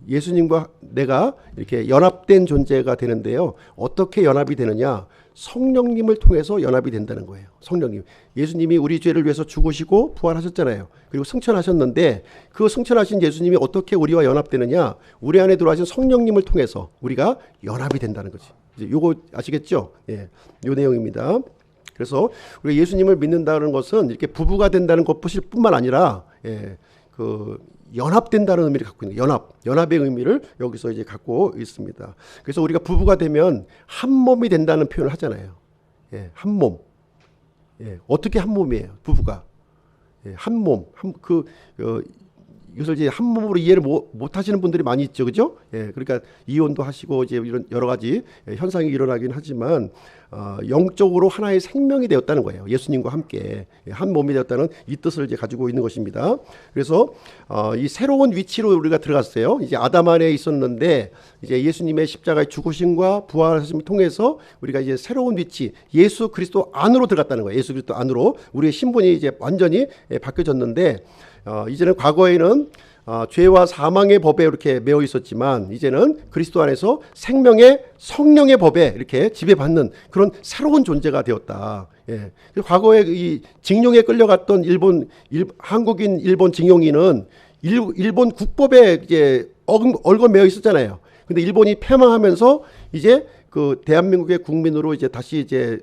예수님과 내가 이렇게 연합된 존재가 되는데요. 어떻게 연합이 되느냐? 성령님을 통해서 연합이 된다는 거예요. 성령님. 예수님이 우리 죄를 위해서 죽으시고 부활하셨잖아요. 그리고 승천하셨는데 그 승천하신 예수님이 어떻게 우리와 연합되느냐? 우리 안에 들어가신 성령님을 통해서 우리가 연합이 된다는 거지. 이제 요거 아시겠죠? 요 내용입니다. 그래서 우리가 예수님을 믿는다는 것은 이렇게 부부가 된다는 것뿐만 아니라 연합된다는 의미를 갖고 있는 거예요. 연합의 의미를 여기서 이제 갖고 있습니다. 그래서 우리가 부부가 되면 한 몸이 된다는 표현을 하잖아요. 한 몸. 어떻게 한 몸이에요? 부부가. 한 몸. 이것을 이제 한 몸으로 이해를 못 하시는 분들이 많이 있죠. 그죠? 그러니까 이혼도 하시고 이제 이런 여러 가지 현상이 일어나긴 하지만 영적으로 하나의 생명이 되었다는 거예요. 예수님과 함께 한 몸이 되었다는 이 뜻을 이제 가지고 있는 것입니다. 그래서 이 새로운 위치로 우리가 들어갔어요. 이제 아담 안에 있었는데 이제 예수님의 십자가의 죽으심과 부활하심을 통해서 우리가 이제 새로운 위치, 예수 그리스도 안으로 들어갔다는 거예요. 예수 그리스도 안으로 우리의 신분이 이제 완전히 바뀌어졌는데 이제는 과거에는 죄와 사망의 법에 이렇게 매여 있었지만 이제는 그리스도 안에서 생명의 성령의 법에 이렇게 지배받는 그런 새로운 존재가 되었다. 과거에 이 징용에 끌려갔던 한국인 일본 징용인은 일본 국법에 이제 얽어 매여 있었잖아요. 근데 일본이 패망하면서 이제 그 대한민국의 국민으로 이제 다시 이제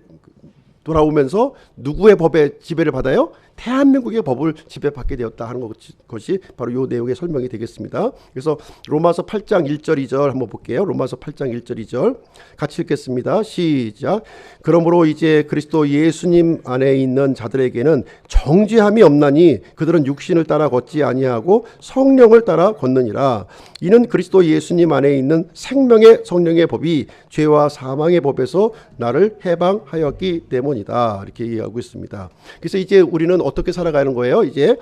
돌아오면서 누구의 법에 지배를 받아요? 대한민국의 법을 지배받게 되었다 하는 것이 바로 이 내용의 설명이 되겠습니다. 그래서 로마서 8장 1절 2절 한번 볼게요. 로마서 8장 1절 2절 같이 읽겠습니다. 시작. 그러므로 이제 그리스도 예수님 안에 있는 자들에게는 정죄함이 없나니 그들은 육신을 따라 걷지 아니하고 성령을 따라 걷느니라. 이는 그리스도 예수님 안에 있는 생명의 성령의 법이 죄와 사망의 법에서 나를 해방하였기 때문이다. 이렇게 이해하고 있습니다. 그래서 이제 우리는 어떻게 살아가는 거예요? 이제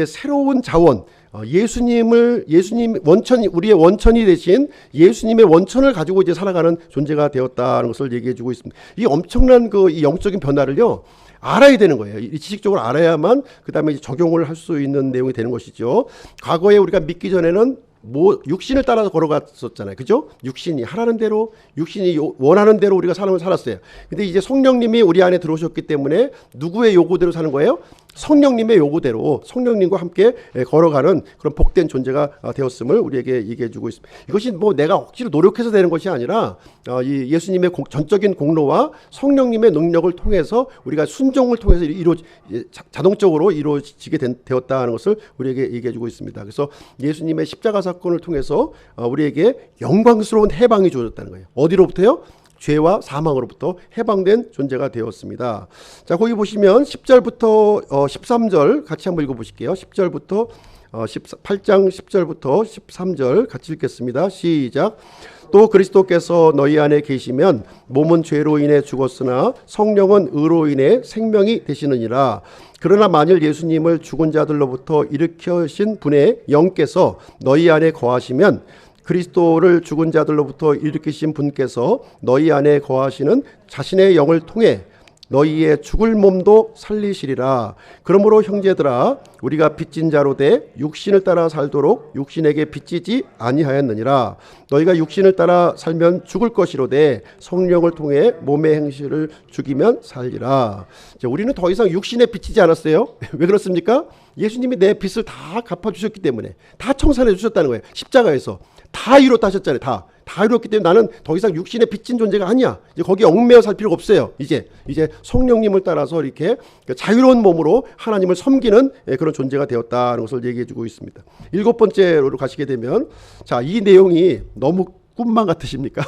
새로운 자원, 예수님 원천이 우리의 원천이 되신 예수님의 원천을 가지고 이제 살아가는 존재가 되었다는 것을 얘기해 주고 있습니다. 이 엄청난 이 영적인 변화를요. 알아야 되는 거예요. 이 지식적으로 알아야만 그다음에 이제 적용을 할 수 있는 내용이 되는 것이죠. 과거에 우리가 믿기 전에는 육신을 따라서 걸어갔었잖아요. 그죠? 육신이 하라는 대로, 육신이 원하는 대로 우리가 삶을 살았어요. 근데 이제 성령님이 우리 안에 들어오셨기 때문에 누구의 요구대로 사는 거예요? 성령님의 요구대로 성령님과 함께 걸어가는 그런 복된 존재가 되었음을 우리에게 얘기해 주고 있습니다. 이것이 내가 억지로 노력해서 되는 것이 아니라 이 예수님의 전적인 공로와 성령님의 능력을 통해서 우리가 순종을 통해서 자동적으로 이루어지게 되었다는 것을 우리에게 얘기해 주고 있습니다. 그래서 예수님의 십자가 사건을 통해서 우리에게 영광스러운 해방이 주어졌다는 거예요. 어디로부터요? 죄와 사망으로부터 해방된 존재가 되었습니다. 자, 거기 보시면 10절부터 13절 같이 한번 읽어보실게요. 10절부터 8장 10절부터 13절 같이 읽겠습니다. 시작. 또 그리스도께서 너희 안에 계시면 몸은 죄로 인해 죽었으나 성령은 의로 인해 생명이 되시느니라. 그러나 만일 예수님을 죽은 자들로부터 일으키신 분의 영께서 너희 안에 거하시면 그리스도를 죽은 자들로부터 일으키신 분께서 너희 안에 거하시는 자신의 영을 통해 너희의 죽을 몸도 살리시리라. 그러므로 형제들아 우리가 빚진 자로 돼 육신을 따라 살도록 육신에게 빚지지 아니하였느니라. 너희가 육신을 따라 살면 죽을 것이로되 성령을 통해 몸의 행실을 죽이면 살리라. 우리는 더 이상 육신에 빚지지 않았어요. 왜 그렇습니까? 예수님이 내 빚을 다 갚아주셨기 때문에, 다 청산해 주셨다는 거예요. 십자가에서 다 이뤘다 하셨잖아요. 다 이뤘기 때문에 나는 더 이상 육신에 빚진 존재가 아니야. 이제 거기에 얽매여 살 필요가 없어요. 이제 성령님을 따라서 이렇게 자유로운 몸으로 하나님을 섬기는 그런 존재가 되었다는 것을 얘기해 주고 있습니다. 7번째로 가시게 되면, 자, 이 내용이 너무 꿈만 같으십니까?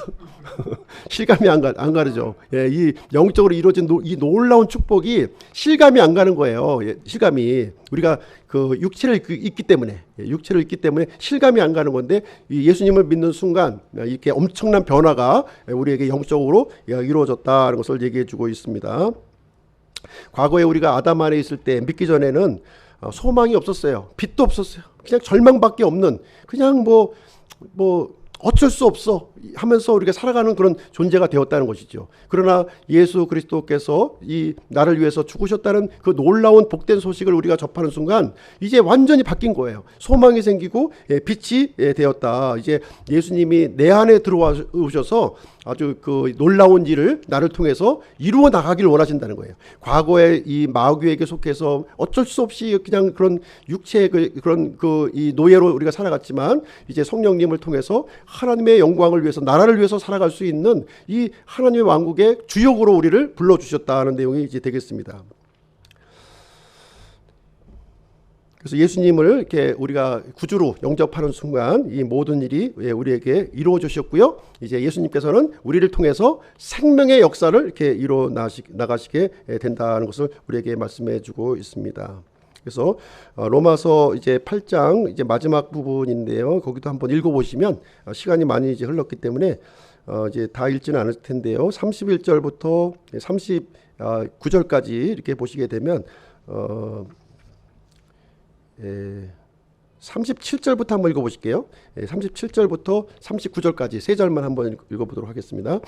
실감이 안 가르죠. 이 영적으로 이루어진 이 놀라운 축복이 실감이 안 가는 거예요. 실감이 우리가 그 육체를 있기 때문에 실감이 안 가는 건데, 이 예수님을 믿는 순간 이렇게 엄청난 변화가 우리에게 영적으로 이루어졌다는 것을 얘기해 주고 있습니다. 과거에 우리가 아담 안에 있을 때 믿기 전에는 소망이 없었어요. 빛도 없었어요. 그냥 절망밖에 없는, 그냥 뭐 어쩔 수 없어 하면서 우리가 살아가는 그런 존재가 되었다는 것이죠. 그러나 예수 그리스도께서 이 나를 위해서 죽으셨다는 그 놀라운 복된 소식을 우리가 접하는 순간 이제 완전히 바뀐 거예요. 소망이 생기고 빛이 되었다. 이제 예수님이 내 안에 들어오셔서 아주 그 놀라운 일을 나를 통해서 이루어 나가기를 원하신다는 거예요. 과거에 이 마귀에게 속해서 어쩔 수 없이 그냥 그런 육체의 그런 이 노예로 우리가 살아갔지만, 이제 성령님을 통해서 하나님의 영광을 위해서, 나라를 위해서 살아갈 수 있는 이 하나님의 왕국의 주역으로 우리를 불러주셨다는 내용이 이제 되겠습니다. 그래서 예수님을 이렇게 우리가 구주로 영접하는 순간 이 모든 일이 우리에게 이루어 주셨고요. 이제 예수님께서는 우리를 통해서 생명의 역사를 이렇게 이루어 나가시게 된다는 것을 우리에게 말씀해 주고 있습니다. 그래서 로마서 이제 8장 이제 마지막 부분인데요. 거기도 한번 읽어보시면, 시간이 많이 이제 흘렀기 때문에 이제 다 읽지는 않을 텐데요. 31절부터 39절까지 이렇게 보시게 되면 37절부터 한번 읽어보실게요. 37절부터 39절까지 세 절만 한번 읽어보도록 하겠습니다.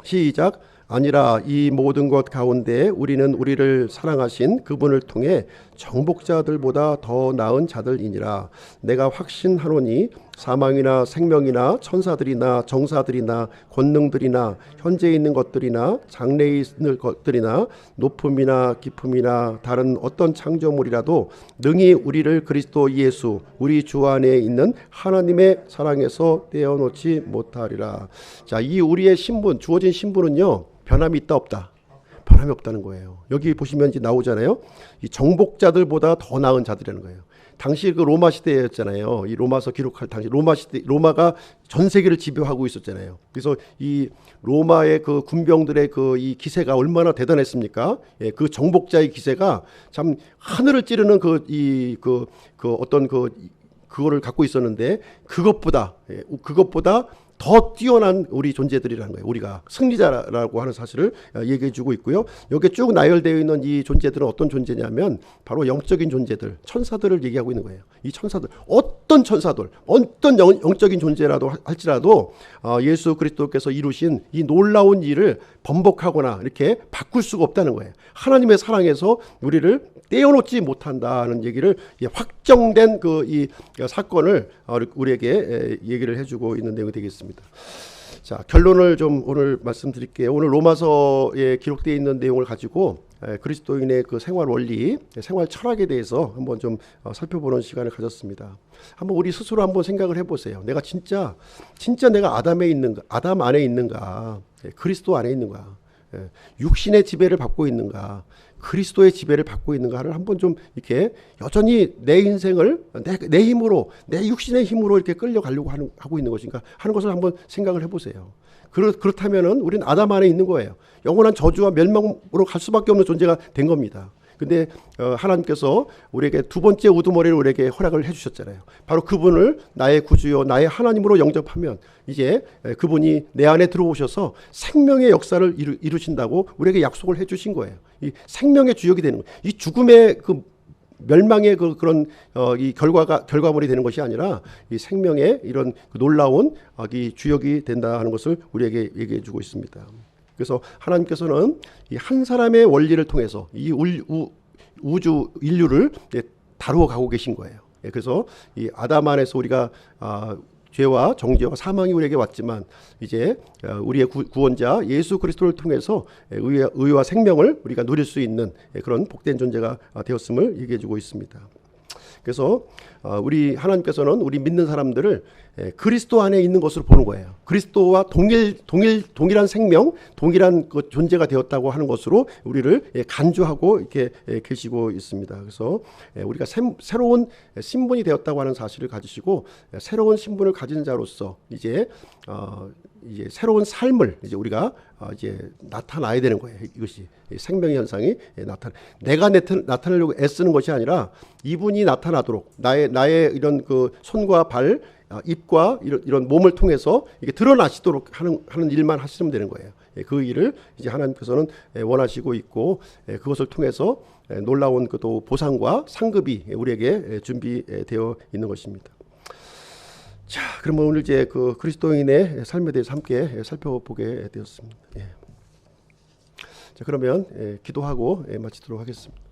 시작. 아니라 이 모든 것 가운데 우리는 우리를 사랑하신 그분을 통해 정복자들보다 더 나은 자들이니라. 내가 확신하노니 사망이나 생명이나 천사들이나 정사들이나 권능들이나 현재 있는 것들이나 장래에 있는 것들이나 높음이나 깊음이나 다른 어떤 창조물이라도 능히 우리를 그리스도 예수 우리 주 안에 있는 하나님의 사랑에서 떼어놓지 못하리라. 자, 이 우리의 신분, 주어진 신분은요, 변함이 있다 없다? 변함이 없다는 거예요. 여기 보시면 이제 나오잖아요. 이 정복자들보다 더 나은 자들이라는 거예요. 당시 그 로마 시대였잖아요. 이 로마서 기록할 당시 로마가 전 세계를 지배하고 있었잖아요. 그래서 이 로마의 그 군병들의 그 이 기세가 얼마나 대단했습니까? 예, 그 정복자의 기세가 참 하늘을 찌르는 어떤 그거를 갖고 있었는데, 그것보다 더 뛰어난 우리 존재들이라는 거예요. 우리가 승리자라고 하는 사실을 얘기해 주고 있고요. 여기에 쭉 나열되어 있는 이 존재들은 어떤 존재냐면 바로 영적인 존재들, 천사들을 얘기하고 있는 거예요. 이 천사들, 어떤 천사들, 어떤 영적인 존재라도 할지라도 예수 그리스도께서 이루신 이 놀라운 일을 번복하거나 이렇게 바꿀 수가 없다는 거예요. 하나님의 사랑에서 우리를 떼어놓지 못한다는 얘기를, 확정된 이 사건을 우리에게 얘기를 해주고 있는 내용이 되겠습니다. 자, 결론을 좀 오늘 말씀드릴게요. 오늘 로마서에 기록되어 있는 내용을 가지고 그리스도인의 그 생활 원리, 생활 철학에 대해서 한번 좀 살펴보는 시간을 가졌습니다. 한번 우리 스스로 한번 생각을 해보세요. 내가 진짜 내가 아담 안에 있는가, 그리스도 안에 있는가, 육신의 지배를 받고 있는가, 그리스도의 지배를 받고 있는가를 한번 좀 이렇게 여전히 내 인생을 내 힘으로, 내 육신의 힘으로 이렇게 끌려가려고 하고 있는 것인가 하는 것을 한번 생각을 해보세요. 그렇다면은 우리는 아담 안에 있는 거예요. 영원한 저주와 멸망으로 갈 수밖에 없는 존재가 된 겁니다. 근데 하나님께서 우리에게 두 번째 우두머리를 우리에게 허락을 해주셨잖아요. 바로 그분을 나의 구주요 나의 하나님으로 영접하면 이제 그분이 내 안에 들어오셔서 생명의 역사를 이루신다고 우리에게 약속을 해주신 거예요. 이 생명의 주역이 되는 거예요. 이 죽음의 그 멸망의 그런 이 결과물이 되는 것이 아니라 이 생명의 이런 그 놀라운 이 주역이 된다는 것을 우리에게 얘기해 주고 있습니다. 그래서 하나님께서는 이 한 사람의 원리를 통해서 이 우주 인류를 다루어 가고 계신 거예요. 그래서 이 아담 안에서 우리가 죄와 정죄와 사망이 우리에게 왔지만, 이제 우리의 구원자 예수 그리스도를 통해서 의와 생명을 우리가 누릴 수 있는 그런 복된 존재가 되었음을 얘기해 주고 있습니다. 그래서 우리 하나님께서는 우리 믿는 사람들을 그리스도 안에 있는 것으로 보는 거예요. 그리스도와 동일한 생명, 동일한 그 존재가 되었다고 하는 것으로 우리를 간주하고 이렇게 계시고 있습니다. 그래서 우리가 새로운 신분이 되었다고 하는 사실을 가지시고, 새로운 신분을 가진 자로서 이제 새로운 삶을 이제 우리가 이제 나타나야 되는 거예요. 이것이 생명의 현상이 내가 나타내려고 애쓰는 것이 아니라 이분이 나타나도록 나의 이런 그 손과 발, 입과 이런 몸을 통해서 이게 드러나시도록 하는 일만 하시면 되는 거예요. 그 일을 이제 하나님께서는 원하시고 있고, 그것을 통해서 놀라운 그 또 보상과 상급이 우리에게 준비되어 있는 것입니다. 자, 그러면 오늘 이제 그 그리스도인의 삶에 대해서 함께 살펴보게 되었습니다. 자, 그러면 기도하고 마치도록 하겠습니다.